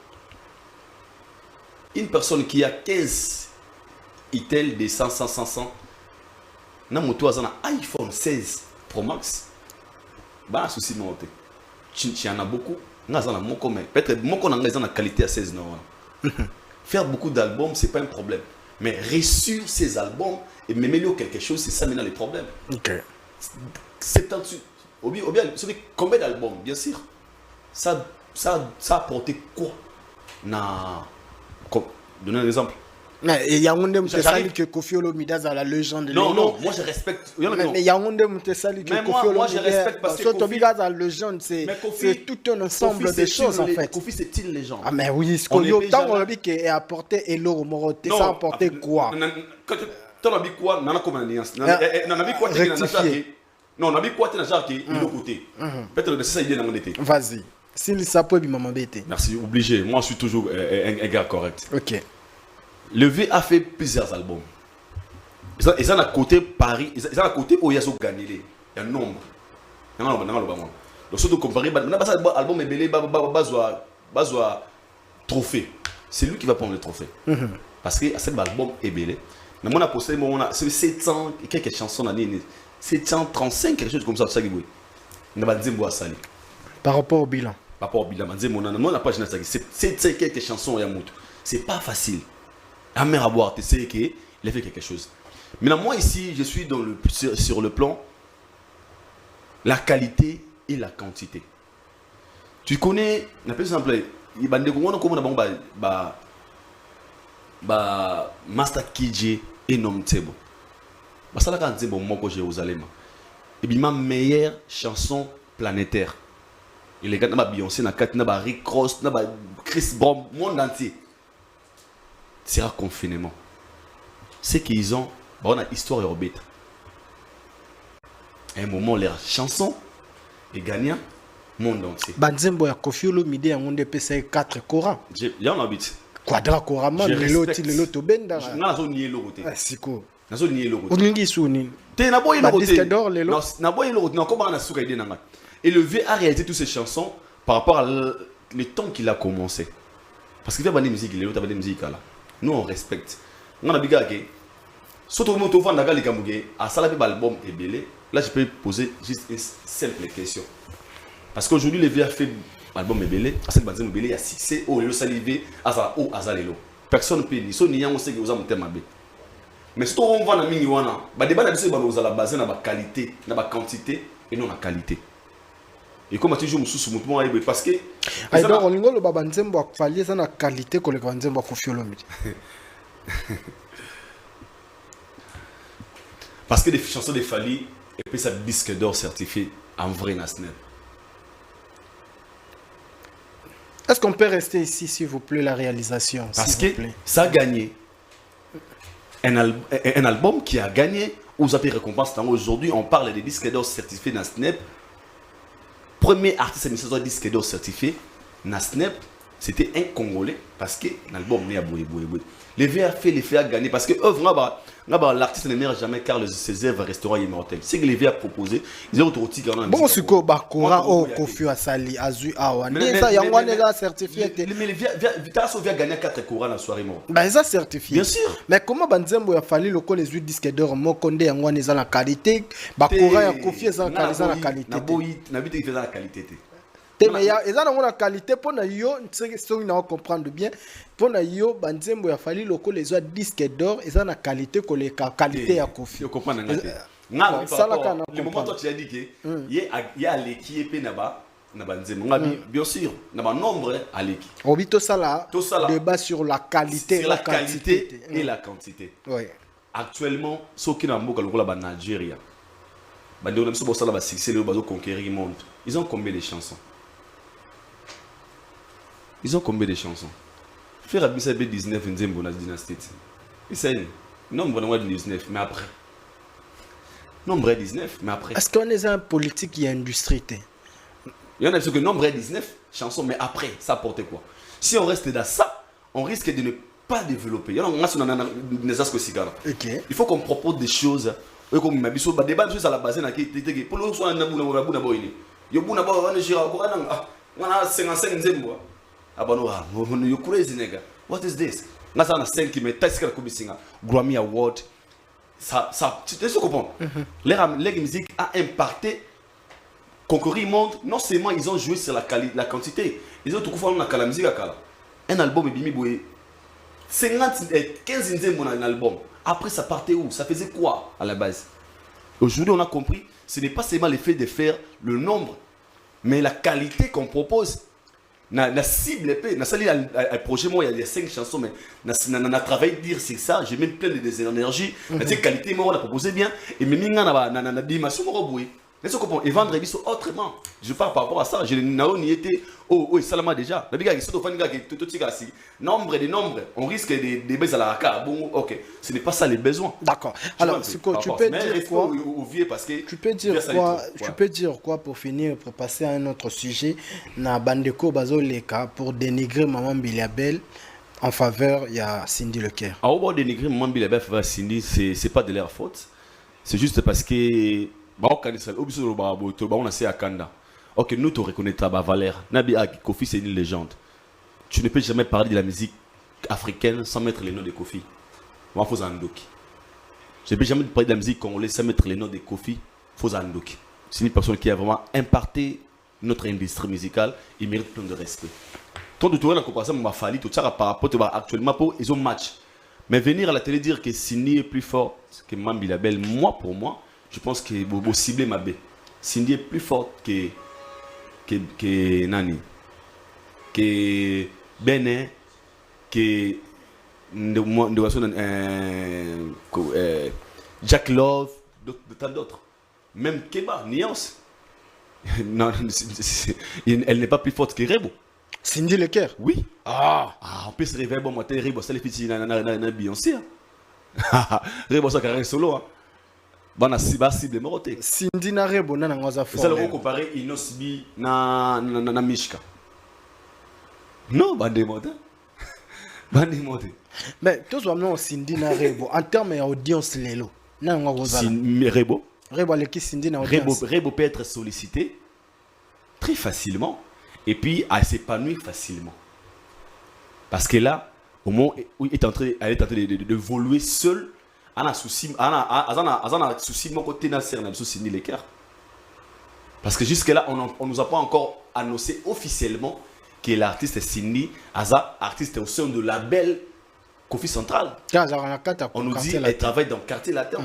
Une personne qui a 15 Itel de 100, na moto azana iPhone 16 Pro Max, bah souci monté. Tu en as beaucoup, ngazana moko mais peut-être moko na ngazana qualité à 16 non. Faire beaucoup d'albums c'est pas un problème, mais réussir ces albums et m'améliorer quelque chose c'est ça maintenant les problèmes. OK. 78 ou bien combien d'albums bien sûr. Ça a apporté quoi na donner un exemple. Il y a un homme qui que Kofi Olomide a la légende. Non, moi je respecte. Mais il y a un homme qui que Kofi Olomide. Moi je respecte parce que Kofi a la légende, c'est tout un ensemble de choses en fait. Kofi c'est une légende. Ah mais oui, ce qu'on y tant on dit qu'il a apporté Elo Moroté, ça a apporté quoi? Tu as dit quoi? Nana comme alliance. Nana dit quoi? Non, on a dit quoi? Tu as déjà qui de l'autre côté. Peut-être que c'est ça l'idée dans mon été. Vas-y. Si ça peut, maman bête. Merci, obligé. Moi je suis toujours un gars correct. Ok. Le V a fait plusieurs albums. Ils ont à côté Paris, ils ont à côté Oyaso gagné. Il y a un nombre. Donc surtout comparé, l'album est belé, bazwa trophée. C'est lui qui va prendre le trophée. Parce que cet album est belé. Mais moi on a posté, c'est 700 et quelques chansons l'année. 735 quelque chose comme ça. On a dit Sali. Par rapport au bilan. Par rapport au bilan, on n'a pas c'est quelques chansons c'est pas facile. La mère à boire, tu sais qu'il a fait quelque chose. Maintenant, moi ici, je suis sur le plan la qualité et la quantité. Tu connais, par exemple, il y a Master KJ et Nom Tebo. Ça là quand c'est bon moi Jérusalem. Et bien ma meilleure chanson planétaire. Et les gars na Beyoncé na Kat na Rick Ross na Chris Brown monde entier. C'est un confinement. C'est qu'ils ont on a histoire européenne. À un moment leur chanson est gagnant monde entier. Banzembo ya Koffi Olomide ya ngonde pesa 4 Korans. Il y a un habit. Quadra Koraman le loto benda. Na zo nier le côté. Siko. Na zo nier le côté. Oningi suni. Te na boy le côté. Disque d'or le lot. Na boy le côté. Na comment na souka idée nanga. Et le V a réalisé toutes ces chansons par rapport à le temps qu'il a commencé. Parce qu'il fait des musiques, il est des musiques là. Nous on respecte. On a biga que surtout moto vend daga likambuge à salabi album est belé. Là je peux poser juste une simple question. Parce qu'aujourd'hui le V a fait album est belé, à cette base belé il y a succès au le salivé à azalelo. Personne peut ni so ni yango seki oza mutema be. Mais si on va na mingi wana, ba débat na biso ba oza la base na ba qualité, na ba quantité et non la qualité. Et comme tu joues mususu mutu mo parce que alors on ngolo baba nzembo akufali ça na qualité ko le nzembo Koffi Olomide. Parce que les chansons de Fally et puis ça disque d'or certifié en vrai na snap. Est-ce qu'on peut rester ici, s'il vous plaît, la réalisation? Parce que ça a gagné. Un album qui a gagné, aux appels récompenses. Aujourd'hui, on parle des disques d'or certifiés dans Snap. Premier artiste à disque d'or certifié dans Snap, c'était un Congolais. Parce que l'album n'est pas boué. Les V a fait l'effet à gagner. Parce que l'artiste ne meurt jamais car ses œuvres resteront immortelles. C'est que les V a proposé. Ils ont retrouvé bon, c'est quoi Bakura ou Koffi Asali, Azu Awa. Mais ça, il y a un gars certifié. Mais les V a gagné 4 courants dans la soirée. Ben, ça certifié. Bien sûr. Mais comment Banzembo a fallu le col les 8 disques d'or, Mokonde, y a un la qualité. Bakura et Koffi Asali, la qualité. N'habite qui fait la qualité. Mais il y a la qualité pour nous comprendre bien. Pour nous, Banzembo a fallu le col les 8 disques d'or, et ça la qualité que les qualité à Koffi. Je comprends. Le moment où tu as dit qu'il y a l'équipe qui est là-bas, bien sûr, il y a un nombre à l'équipe. On vit tout ça là, débat sur la qualité, sur la qualité et la quantité. Oui. Actuellement, ceux qui ont en Nigeria, ils ont conquérir le monde. Ils ont combien de chansons? Ils ont combien de chansons? Faire Abissa B19 Nzembo dans la dynastie. C'est nombre de 19, mais après. Nombre 19, mais après. Est-ce qu'on est un politique qui est industrie? Il y en a que nombre 19 chansons, mais après, ça porte quoi? Si on reste dans ça, on risque de ne pas développer. Il faut qu'on propose des choses. Comme ma biso ba débat sur la base na ki pour le soit na buna boyini. Yo buna ba wana jira ko wana 55 Nzembo. Abano ha, you crazy nigga. What is this? Na ça na 5 mais tasker ko bisinga. Grammy Award. Ça tu te comprends? Les musique a impacté conquérir le monde. Non seulement ils ont joué sur la quantité, ils ont tout fait dans la musique à un album bimi boy 50 15 Nzembo dans un album. Après, ça partait où? Ça faisait quoi à la base? Aujourd'hui, on a compris, ce n'est pas seulement le fait de faire le nombre, mais la qualité qu'on propose. La cible épée, un projet, moi, il y a 5 chansons, mais on a travaillé dire c'est ça, j'ai même plein de énergie. La qualité, moi, on a proposé bien, et même on a dimension, et vendre les autrement. Je parle par rapport à ça. Je n'ai été au Salama déjà. Nombre de nombres, on risque de baisser à la raka. Bon, ok, ce n'est pas ça les besoins. D'accord. Alors, tu peux dire quoi? Tu peux dire quoi pour finir, pour passer à un autre sujet? Na Bandeko Bazoleka pour dénigrer Maman Biliabel en faveur il y a Cindy Leclerc. Ah, on va dénigrer Maman Biliabel en faveur Cindy, c'est pas de leur faute. C'est juste parce que ok, nous te reconnaîtrons Valère. Nabi Koffi, c'est une légende. Tu ne peux jamais parler de la musique africaine sans mettre le nom de Koffi. Je ne peux jamais parler de la musique congolaise sans mettre le nom de Koffi. C'est une personne qui a vraiment impacté notre industrie musicale, il mérite plein de respect. Tant de tourner en comparaison m'a fallu tout ça par rapport actuellement pour ils ont match. Mais venir à la télé dire que Cindy est plus fort que Mambi Label, moi pour moi, je pense que vous ciblez ma baie. Cindy est plus forte que Nani, que Benin, que Jack Love, de tant d'autres. Même Keba, Nuance. Non, elle n'est pas plus forte que Rebo. Cindy Lecker. Oui. Ah. On peut se réveiller bon matin, Rebo, ça les petits na Beyoncé. Rebo, ça carré solo. Bon, cible moroté. Cindy na Rebo, na ngoza fort. Ça le comparer Inosbi na Mishka. Non, bande monté. Bande monté. Mais tous les Cindy na Rebo en termes d'audience lelo. Na ngoza. Rebo. Rebo les qui Cindy na audience. Rebo peut être sollicité très facilement et puis à s'épanouir facilement. Parce que là, au moment où elle est en train d'évoluer seule, elle a un souci, mon côté n'a pas souci ni l'écart. Parce que jusque-là, on nous a pas encore annoncé officiellement que l'artiste Cindy, artiste au sein de label Kofi Central. On nous dit qu'elle travaille dans le quartier latin.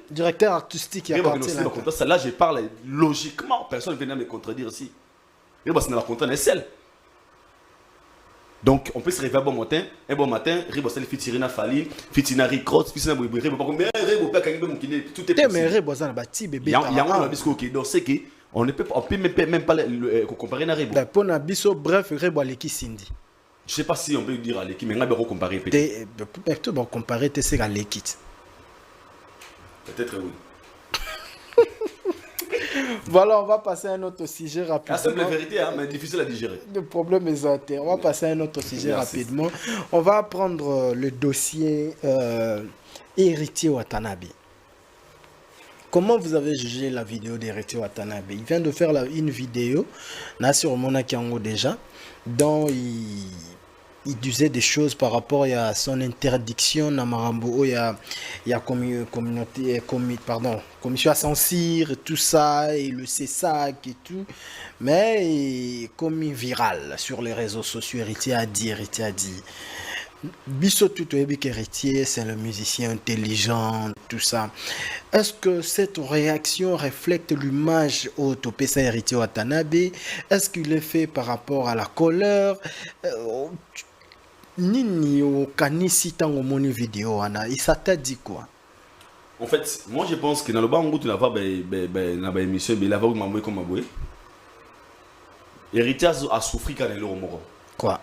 Directeur artistique. Là, je parle logiquement. Personne ne vient me contredire ici. Donc, on peut se réveiller un bon matin, Ribosel Fitirina Fali, Fitina Ricross, Fitina Bouiboué, tout est possible. Il y a un discours qui est on ne peut même pas comparer à Rebo. Pour Nabiso, bref, Rebo Aleki Cindy. Je ne sais pas si on peut dire Aleki, mais on peut comparer peut-être. Peut-être qu'on comparer c'est Aleki. Peut-être oui. Voilà, on va passer à un autre sujet rapidement. C'est la vérité, hein, mais difficile à digérer. Le problème est santé. On va passer à un autre sujet rapidement. On va prendre le dossier Héritier Watanabe. Comment vous avez jugé la vidéo d'Héritier Watanabe? Il vient de faire une vidéo, là sur Mona Kiango déjà, dont il disait des choses par rapport à son interdiction dans Marambo. Il y a commission à censure, tout ça, et le CESAC et tout. Mais comme viral sur les réseaux sociaux, Héritier a dit. Bisso tout Héritier, c'est le musicien intelligent, tout ça. Est-ce que cette réaction reflète l'image au Topesa Héritier Watanabe? Est-ce qu'il est fait par rapport à la colère? Nini au kanisi tango moni vidéo ana, il s'attend dit quoi? En fait, moi je pense que dans le bango tu n'as pas une émission, mais il a pas eu comme aboué. Héritier a souffert quand il est au Moro. Quoi?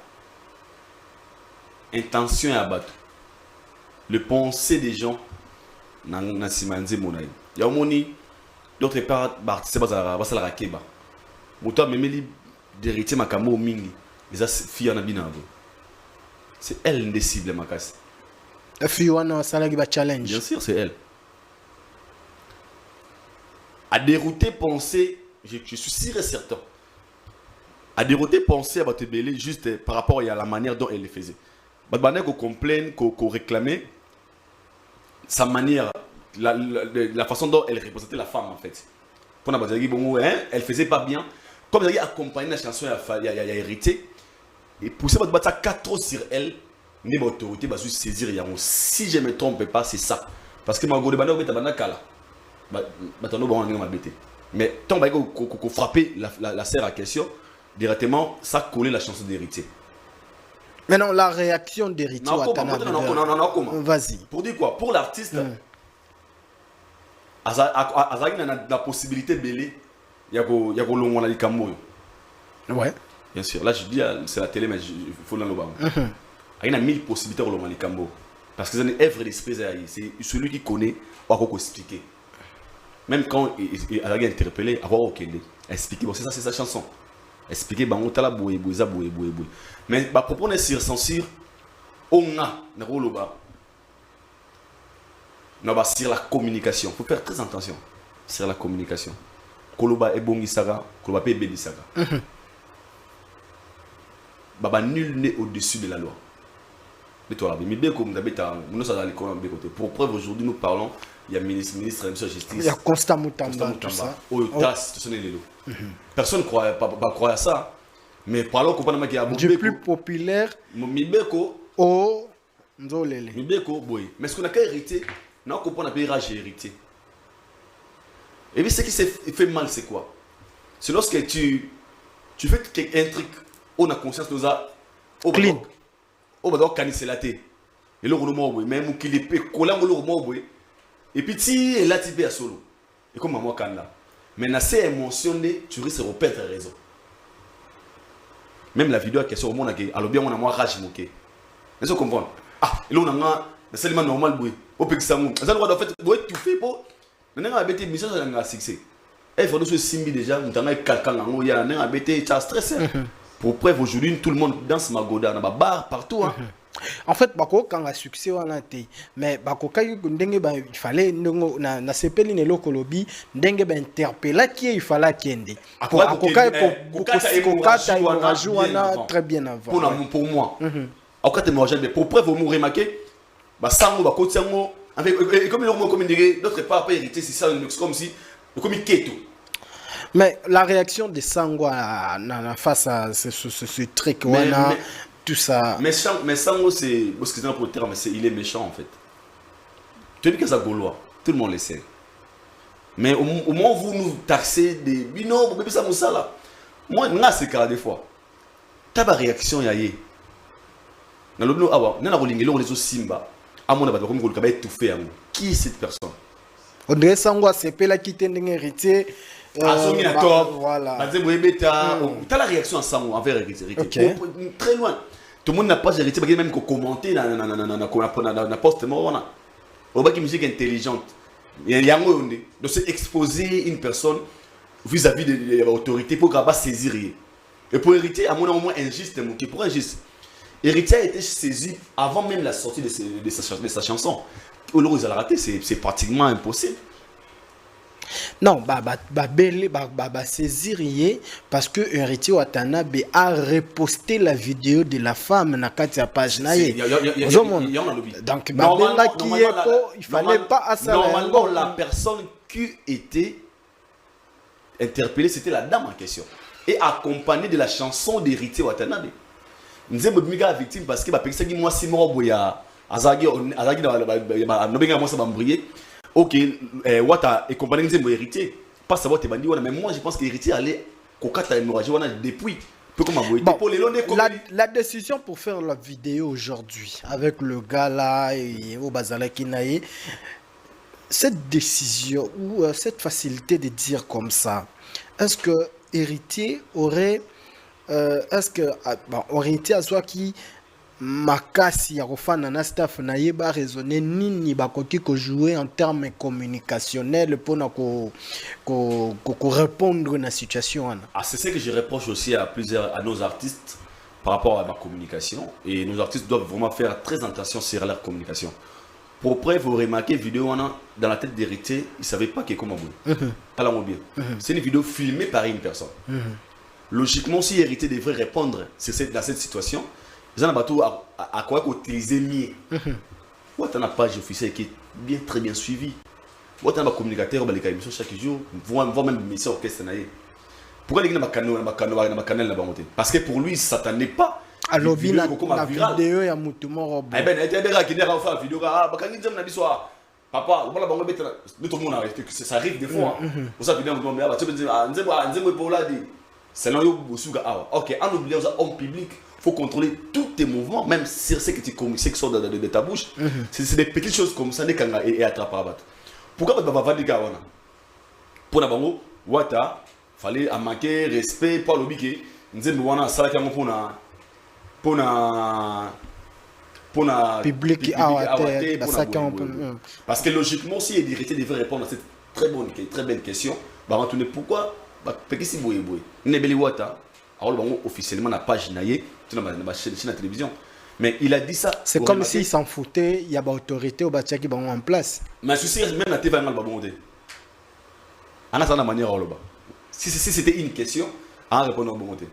Intention à battre. Le pensée des gens na simanzi monaï. Ya moni d'autre part c'est pas ça la keba. Moto memeli d'héritier makamo mingi. Les filles en abinabo. C'est elle qui cible ma casse. La fille wana salagi ba challenge. Bien sûr, c'est elle. À dérouter penser, je suis sûr et certain. À dérouter penser à Batebele juste par rapport à la manière dont elle le faisait. Batbane qu'on complaine, qu'on réclamait sa manière, la façon dont elle représentait la femme en fait. Pour la Batebele, bon, elle faisait pas bien. Comme elle a accompagné la chanson, il y a hérité. Et pour ça, battre 4 sur elle, mais l'autorité va se saisir. Si je ne me trompe pas, c'est ça. Parce que ma go de bande est à kala. Mais tant qu'on frappait la sœur à question, directement, ça collait la chanson d'héritier. Maintenant, la réaction d'héritier. Non, vas-y. Pour dire quoi? Pour l'artiste, Azagi a la possibilité de belé. Il y a le Kambo. Ouais. Bien sûr, là je dis c'est la télé, mais il faut dans le bas. Il y a 1000 possibilités pour le Malicambo. Parce que c'est une œuvre d'esprit, c'est celui qui connaît, on va expliquer. Même quand il a interpellé, on va expliquer. Bon, c'est ça, c'est sa chanson. Expliquer, on a boué. Mais pour propos de censure, on a un rôle sur la communication. Il faut faire très attention sur la communication. Koloba est bon, Koloba est béni. Baba, nul n'est au-dessus de la loi. Pour preuve, aujourd'hui, nous parlons, il y a ministre de la Justice. Il y a Constant Moutamba, tout ça. Personne ne croit à ça. Mais parlons qu'il y a du plus populaire au Nzolele. Mais ce qu'on a qu'à hériter, on a compris qu'on a hérité. Et puis ce qui fait mal, c'est quoi? C'est lorsque tu fais un truc, on a conscience de ça. Clean. On va canisser la tête. Et là, on a même qu'il est collant, et puis tu es là, tu es à solo. Et comme moi, quand là. Mais dans ces émotions, tu risques de perdre raison. Même la vidéo à question, on a bien on a moins rage moqué. Est-ce que vous comprenez? Ah, et là, on a seulement normal, au peu que ça mou. Ça doit faire tout fait pour. Maintenant, on a été mission sur un succès. Et il faut que Simbi déjà, on a quelqu'un en haut, il y a un abété, tu as stressé. Pour preuve, aujourd'hui, tout le monde danse Magoda, on a bar partout. En fait, quand on a succès, on a été. Mais il fallait, na sepeli ne lokolobi, ndenge ba interpeller qui il fallait qu'il y ait. Très bien avant. Pour moi. Pour preuve, vous remarquez, sans mot, comme d'autre part, pas hérité, c'est ça, comme si, comme il keto. Mais la réaction de Sangwa face à ce truc, tout ça. Mais Sangwa, c'est, parce que pour le terme, il est méchant en fait. Tu dis que c'est gaulois, tout le monde le sait. Mais au moment où vous nous taxez des non, vous ça moussa là. Moi, c'est cas des fois. Tu as une réaction, yaye. Dans le bleu, ah ouais, on les Simba. À mon avis, comme vous tout fait. Qui est cette personne? On dirait Sangwa, c'est pas la quitter d'un héritier. Voilà. Tu as la réaction envers héritier. Très loin. Tout le monde n'a pas héritier, même qu'on commenter dans la poste. On va une musique intelligente. Il y a donc c'est exposer une personne vis-à-vis de l'autorité pour qu'elle va saisir. Et pour héritier, à mon avis, au moins injuste. Pour injuste. Héritier a été saisi avant même la sortie de sa chanson. Aujourd'hui, ils ont raté, c'est pratiquement impossible. Non, saisir parce que Héritier Watanabe a reposté la vidéo de la femme dans la page. Donc, il fallait pas à ça. Normalement, la personne qui était interpellée, c'était la dame en question. Et accompagnée de la chanson d'Héritier Watanabe. Nous sommes victime parce que moi, si moi, ok, Wata est compagnie de héritier. Pas savoir tes bandits, mais moi je pense que l'héritier allait kokata hémorragie depuis. La décision pour faire la vidéo aujourd'hui avec le gars là et au Bazala Kinaye, cette décision ou cette facilité de dire comme ça, est-ce que héritier aurait, est-ce que héritier à soi qui makasi ya kofana na staff na yeba raisonner nini bakoki ko jouer en termes communicationnels pour répondre na situation. C'est ce que je reproche aussi à nos artistes par rapport à ma communication, et nos artistes doivent vraiment faire très attention sur leur communication. Pour preuve, vous remarquez vidéo dans la tête d'héritier, il savait pas qu'il est comme c'est une vidéo filmée par une personne. Logiquement, si héritier devrait répondre dans cette situation, ils ont à quoi utiliser mieux. Vous avez une page officielle qui est très bien suivie. Vous avez un communicateur qui a émission chaque jour. Vous avez même une émission orchestre. Pourquoi il y a un canal là-bas? Parce que pour lui, ça ne s'attendait pas. Alors, la vidéo, il y a un mouton. Eh bien, il y a des gens qui ont fait la vidéo. Ah, quand ils disent papa, tout le monde arrête. Ça arrive des fois. Vous savez, ok, en oubliant ça, en public, il faut contrôler tous tes mouvements, même sur ce que tu communiques de ta bouche. C'est des petites choses comme ça et attrapable. Pourquoi tu vas pas dire pour la bango, Wata, fallait manquer respect pour le biquet. Nous avons un salaire pour na public parce que logiquement, si l'héritier devait répondre à cette très belle question, pourquoi si vous avez Wata, officiellement la page naïe, sur la télévision. Mais il a dit ça. C'est comme s'il s'en foutait, il y a une autorité au Batia qui va en place. Mais je suis même la TV va monter. En attendant la manière si c'était une question, en répondant au monter.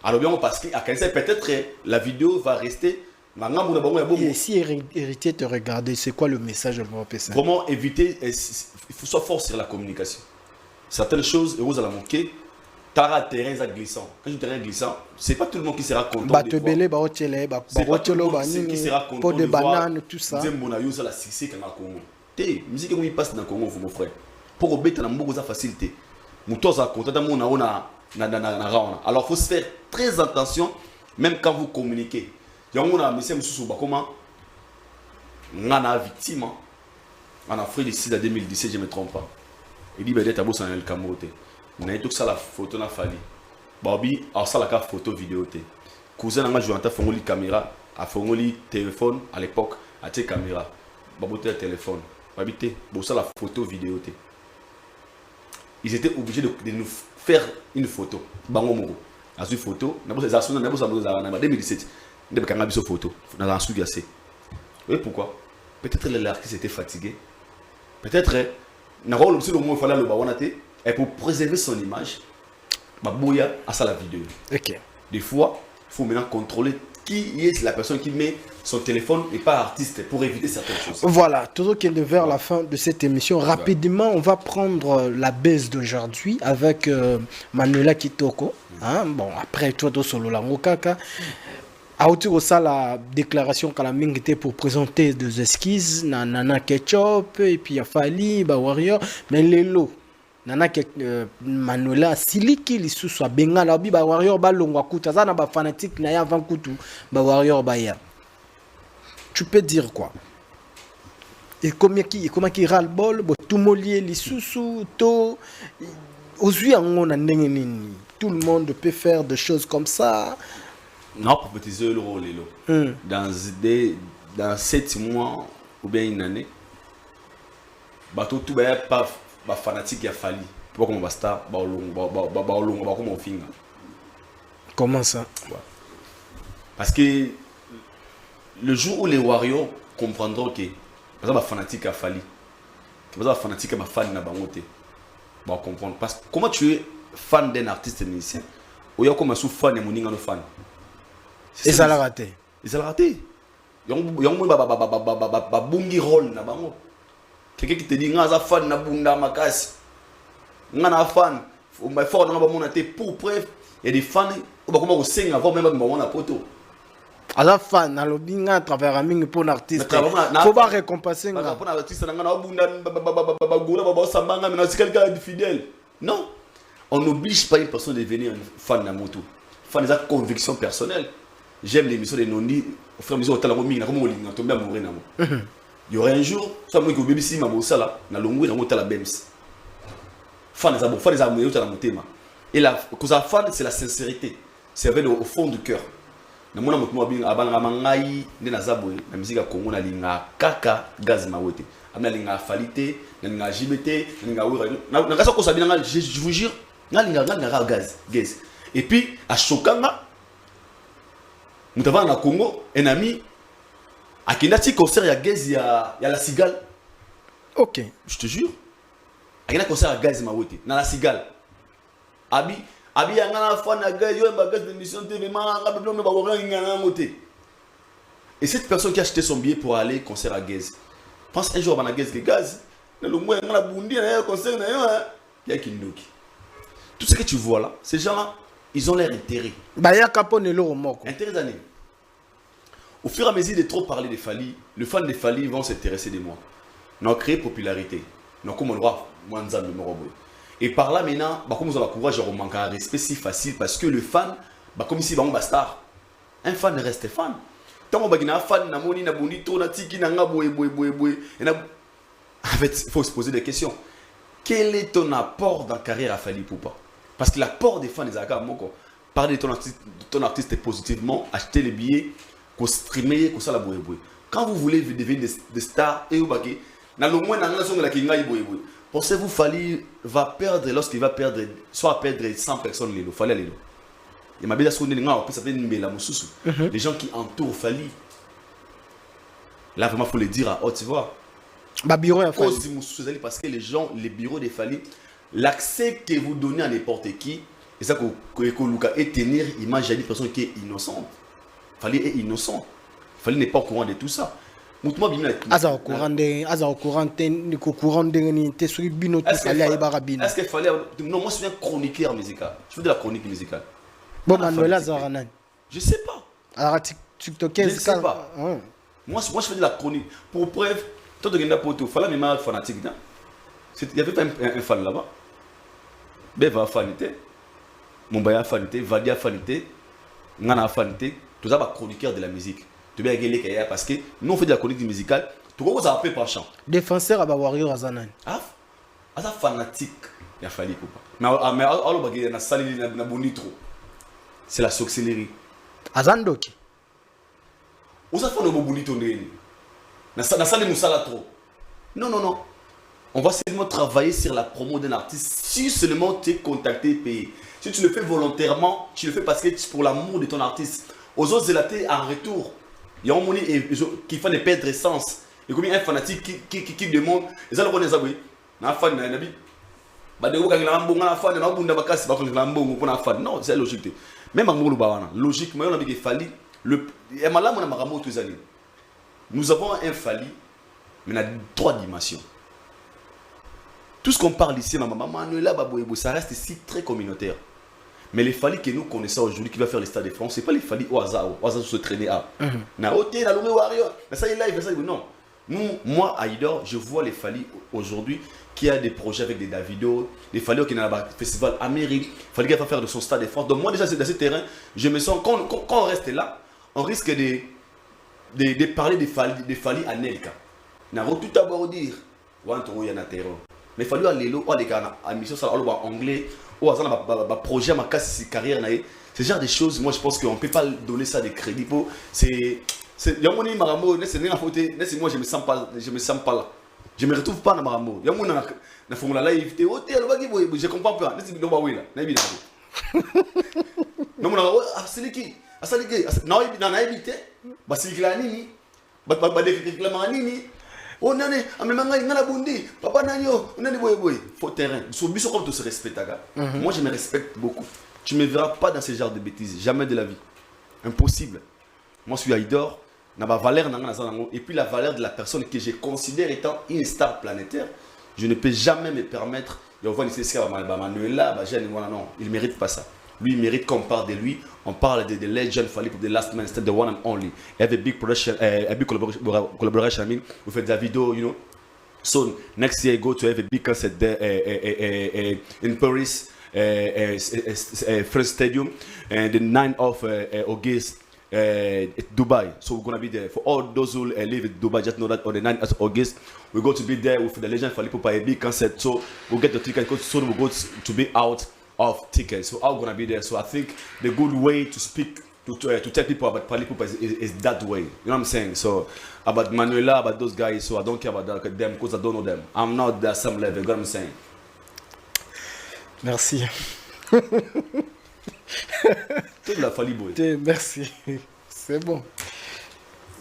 Alors bien parce que peut-être la vidéo va rester Et si héritier te regardait, c'est quoi le message de mon PC? Vraiment éviter, il faut soit fort sur la communication. Certaines choses, vous allez manquer. Tara terrain glissant. Quand je terrain glissant, c'est pas tout le monde qui sera content. C'est pas tout le monde qui sera content. Pot de bananes, tout ça. Musique qui passe dans le Congo, mon frère. Pour obéir à la facilité. Alors il faut se faire très attention, même quand vous communiquez. Il y a un monsieur comment on a victime en Afrique d'ici à 2017, je ne me trompe pas. Il dit ben d'être à bout le Cameroun. On a tout ça la photo na fali. Bobby a ça la carte photo vidéo té. Cousin n'a joué en ta fongoli caméra, a fongoli téléphone à l'époque, a té caméra. Baboté téléphone. Bobby té, bon ça la photo vidéo té. Ils étaient obligés de nous faire une photo. Bango moro. A une photo, na bosa zason na bosa na 2017. Ndebe kanga biso photo dans un studio assez. Oui pourquoi? Peut-être l'artiste était fatigué. Peut-être na rôle aussi le mot fallait le bawanate. Et pour préserver son image, Babouya a ça la vidéo. Ok. Des fois, il faut maintenant contrôler qui est la personne qui met son téléphone et pas artiste pour éviter certaines choses. Voilà, toujours qu'il est vers la fin de cette émission. Rapidement, on va prendre la baisse d'aujourd'hui avec Manuela Kitoko. Hein? Bon, après, toi, tu solo la Mokaka. Aouti aussi la déclaration qu'elle a mis pour présenter des esquisses, Nana Ketchup, et puis il y a Fali, Warrior, mais les lots. Nana Manuela siliki lisusu abenga la bi ba warrior ba longwa kuta za na ba fanatique na ya avant kutu ba warrior ba ya. Tu peux dire quoi? Et comment qui ras le bol bo tout molier lisusu to ozui ango na ndenge nini. Tout le monde peut faire des choses comme ça. Non, pour baptiser le rôle dans 7 mois ou bien une année. Bateau tout ba pas ba fanatique ya Fali pour comme basta ba olongo comme finga. Comment ça? Ouais. Parce que le jour où les Warriors comprendront que par exemple fanatique à Fali, par exemple fanatique à fan na bangote, va comprendre parce que comment tu es fan d'un artiste musicien ou ya comme sous fan et moninga no fan. Et ça l'a raté. Et ça l'a raté. Yong ba bungi rôle na bango. Quelqu'un qui te dit nga za fan na bunda makasi. Nga na fan, faut me fort na ba mona te pour preuve, il y a des fans ou ba comment au sing avant même ba mona poto. Ala fan na lobinga à travers un pour l'artiste. Faut pas récompenser nga. Pour l'artiste nga na bunda ba gola ba sambanga mais c'est quelqu'un de fidèle. Non. On n'oblige pas une personne de devenir fan na moto. Fan des convictions personnelles. J'aime l'émission des non-dits. Au frère mesure au talent mingi na comme olinga tomber à mourir na mo. Il y aurait un jour, ça moi qui au BBC ma bossa là, na longwe na mota la Bems. Fan des amoureux dans mon thème. Et la cause à fan c'est la sincérité. C'est avec au fond du cœur. Na mona moto mo bin abanga mangai ne na zaboy na musique ya Congo na linga kaka gaz mawote. Amna linga falite, na linga JBT, na linga wira. Na kasa ko sabina nga je vous jure, na linga gaz. Et puis à Chokanga nous avons na Congo un ami à Kinati concert ya Gaz ya la Cigale. OK. Je te jure. À Kinati concert ya Gaz mawote na la Cigale. Abi yanga fan na Gaz yo ba Gaz de mission TV ma nga beblo me ba wora ngana moté. Et cette personne qui a acheté son billet pour aller concert à Gaz. Pense un jour à Gaz que Gaz na lo mo ngana bundi na concert na yo ya Kindoki. Tout ce que tu vois là, ces gens-là, ils ont l'air intérêt. Bah ya capone lo moko. Intérêt d'année. Au fur et à mesure de trop parler de Fali, les fans de Fali vont s'intéresser de moi. Nous avons créé popularité. Nous avons comme on et par là maintenant, comme nous avons courage, on manque un respect si facile parce que le fan, comme ici, on va star. Un fan reste fan. Tant qu'on a un fan, na moni na bondi to na tiki na nga boy. En fait, il faut se poser des questions. Quel est ton apport dans la carrière à Fali Poupa? Parce que l'apport des fans des Aka Moko, parler de ton artiste positivement, acheter les billets. Qu'on streamer, qu'on ça la boue. Quand vous voulez devenir des stars, et vous baguez, dans le moins, dans la zone de la kinga, pensez-vous Fali va perdre lorsqu'il va perdre, soit perdre 100 personnes, il fallait aller. Il m'a bien dit que ça fait une belle moussous. Les gens qui entourent Fali. Là, vraiment, il faut le dire à haute voix. Bah, bureau à Fali. Parce que les gens, les bureaux des Fali, l'accès que vous donnez à n'importe qui, et ça que Luka est tenir, image à une personne qui est innocente. Fali est innocent. Fali n'est pas au courant de tout ça. Moutouma bimina. Aza au courant de ni te sur bino tout Fali ayebara bino. Est-ce qu'il fallait non moi je suis un chroniqueur musical. Je fais de la chronique musicale. Bon Manuel Azaranan. Je sais pas. Alors TikTok je sais pas. Moi je fais de la chronique. Pour preuve, toi de gagner pour tout, fallait même mal fanatique. Il y avait pas un fan là-bas. Beva a fanité. Mumbaya a fanité, Vadi a fanité, Ngana a fanité. Tout ça va chroniqueur de la musique. Tu bien gagner parce que nous on fait de la chronique musicale. Tout ça appelle par chant. Défenseur à Warrior Azanan. Ah, ça fanatique. Il a fallu quoi. Mais alors bagay na sali na bonitro. C'est la sorcellerie. Azandoki. On s'en fait no bonito ndeni. Na sali musala trop. Non. On va seulement travailler sur la promo d'un artiste si seulement tu es contacté et payé. Si tu le fais volontairement, tu le fais parce que c'est pour l'amour de ton artiste. Aux autres zélatés en retour, il y a un monde qui fait des perdre sens. Et comme il y a un fanatique qui demande, ils ont le droit de non, c'est logique. Même en logique, mais on a dit Fali. Nous avons un Fali, mais on a 3 dimensions. Tout ce qu'on parle ici, ça reste ici très communautaire. Mais les Fali que nous connaissons aujourd'hui, qui va faire les Stades de France, ce n'est pas les Fali au hasard se traîner à. Non. Moi, à Idor, je vois les Fali aujourd'hui qui a des projets avec des Davido, des Fali qui sont dans le festival Amérique, Fali qui va faire de son Stade de France. Donc moi, déjà, dans ce terrain, je me sens, quand on reste là, on risque de parler des Fali à Nelka. On a tout d'abord dire, mais il faut aller à mission en anglais ou à projet à ma carrière. Ce genre de choses, moi je pense qu'on ne peut pas donner ça de crédit. Moi je me sens pas là. Je ne me retrouve pas dans Marambo. Je comprends pas. On a papa nanyo, on a des boy. Faut terrain. Sur biso comme tu se respectes. Moi je me respecte beaucoup. Tu me verras pas dans ce genre de bêtises, jamais de la vie. Impossible. Moi je suis Aïdor, n'a pas valeur et puis la valeur de la personne que je considère étant une star planétaire, je ne peux jamais me permettre de voir Manuela, non, il mérite pas ça. Lui, il mérite qu'on parle de lui. On parle de Legend Fali pour The Last Man, instead the one and only. I have a big production, a big collaboration. I mean, with Davido, you know. So next year, I go to have a big concert there in Paris, French Stadium, and the 9th of August, Dubai. So we're gonna be there. For all those who live in Dubai, just know that on the 9th of August, we're going to be there with the Legend Fali for a big concert. So we'll get the ticket. Soon we're going to be out of tickets, so I'm gonna be there. So I think the good way to speak to tell people about Fali Ipupa is that way. You know what I'm saying? So about Manuela, about those guys, so I don't care about them because I don't know them. I'm not at some level. You know what I'm saying? Merci. Toute la Fali boy. Merci. C'est bon.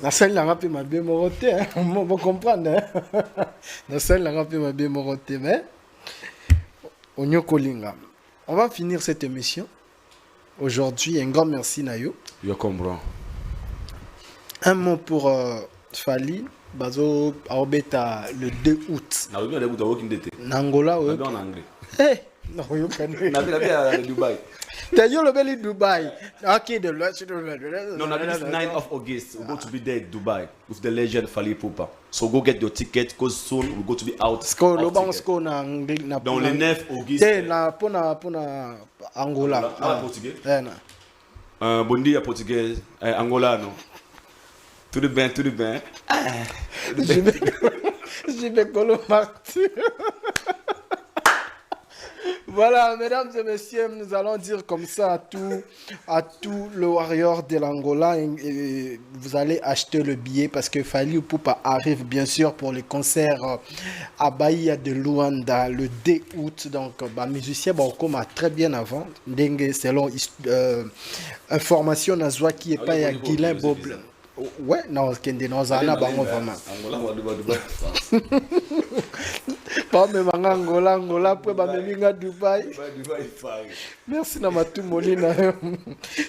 La scène la rapide m'a bien moroté, hein. On va comprendre. Hein? La scène la rapide m'a bien moroté, mais on y kolinga. On va finir cette émission. Aujourd'hui, un grand merci Nayo. Je comprends. Un mot pour Fali. Bazo Aobeta le 2 août. Nangola, oui. En anglais. Eh, non, you can. À Dubaï. T'as dit le bel Dubaï. Ok, de l'ouest. No, no, this 9th of August, we're going to be there in Dubai with the legend Fali Ipupa. So go get your ticket because soon we're going to be out. Sko lo bang sko na anglais na. Dans le 9 August. C'est na pona Angola. Ah, portugais. Na. Bon dia portugais, Angola non. Tudo bem. Je vais coller Marty. Voilà, mesdames et messieurs, nous allons dire comme ça à tout le Warrior de l'Angola. Et vous allez acheter le billet parce que Fali Ipupa arrive bien sûr pour les concerts à Bahia de Luanda le 2 août. Donc, musicien, comme très bien avant. Selon information, Nazwa qui est pas à Guilain Bob. Ouais, non, Kende Nozana, vraiment. Pas même en Angola, puis même en Dubaï. Merci Namatou Molina.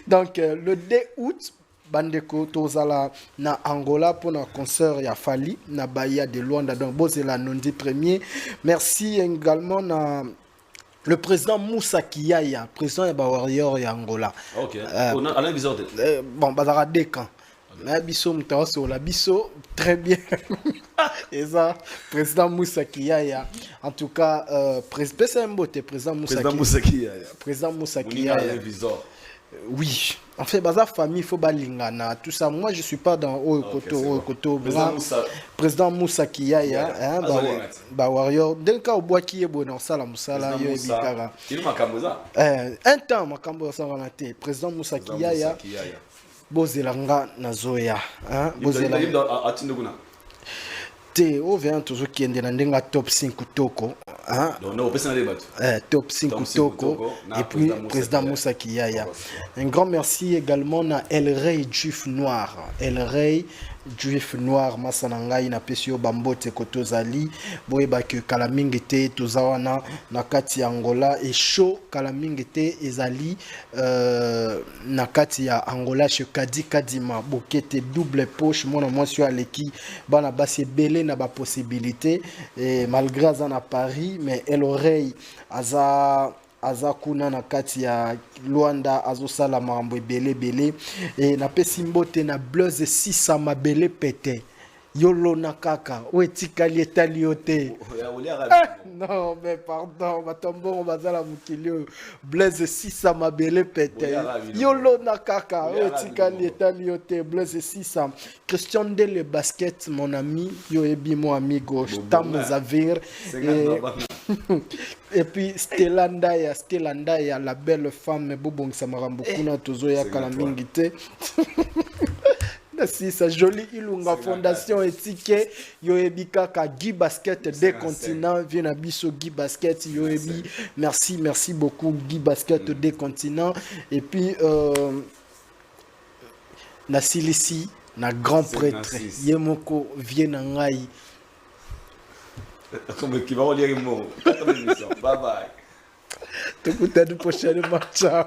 Donc le 2 août, bandeko tozala na Angola pour un concert ya Fali na Bahia de Luanda, donc bozela nondi premier. Merci également na le président Moussa Kiyaya, président de Warrior ya Angola. OK. On a Alain Bizarre. Bon, bazara deux camps. Na biso mtawaso la biso très bien. Et ça, président Moussa Kiyaya. En tout cas, président Moussa Kiyaya. Président Moussa Kiyaya. Oui. En fait, bazar famille faut balingana tout ça. Moi, je suis pas dans Okoto. Président Moussa Kiyaya, hein, ba warrior. Dès ka oboa ki ebo na sala musala yo ebikara. Il makamboza. Un temps makamboza wana te. Président Moussa Kiyaya. Bozelanga nazoya, hein, bozelanga te o vient toujours qui est dans top 5 toko, hein, top 5 toko et puis président Moussa Kiyaya. Un grand merci également à El Rey Juif Noir, El Rey Juif Noir Masanangai na pesio bambote kotozali boyeba que kalamingete tozawana na kati ya Angola et show kalamingete ezali na kati ya Angola chez Kadi Kadima bokete double poche mona mwasi aleki bana basi belé na ba possibilité et malgré ça na Paris mais El Rey azakuna na kati ya Luanda azosala mambo belé et na pesi mbote na Blues 6 mabele pete yolo na kaka oetikali etaliote non mais pardon batombo bazala mukilio Blues 6 mabele pete yolo na kaka oetikali etaliote Blues 6 Christian de le basket mon ami yo ebi mon amigo Tam Zavir et puis Stelanda ya la belle femme Bobong Samarambo kuna tozo ya kala mingite. Si sa jolie ilunga fondation éthique yoebika ka Guy Basket des continents vient biso Guy Basket yoebi merci beaucoup Guy Basket des continents et puis na Silisi na grand prêtre Yemoko vient ngai. Comme qui va relire les mots. Bye bye. T'écoutes du prochainement. Ciao.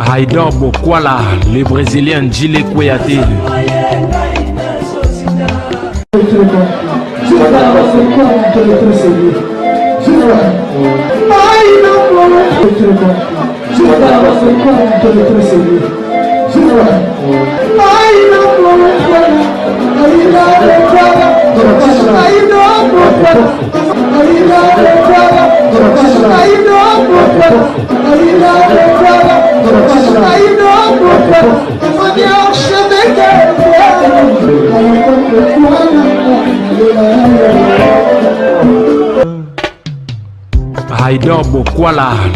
Haïdor Bokwala, le Brésilien Gile Kouyaté. Haïdor Bokwala.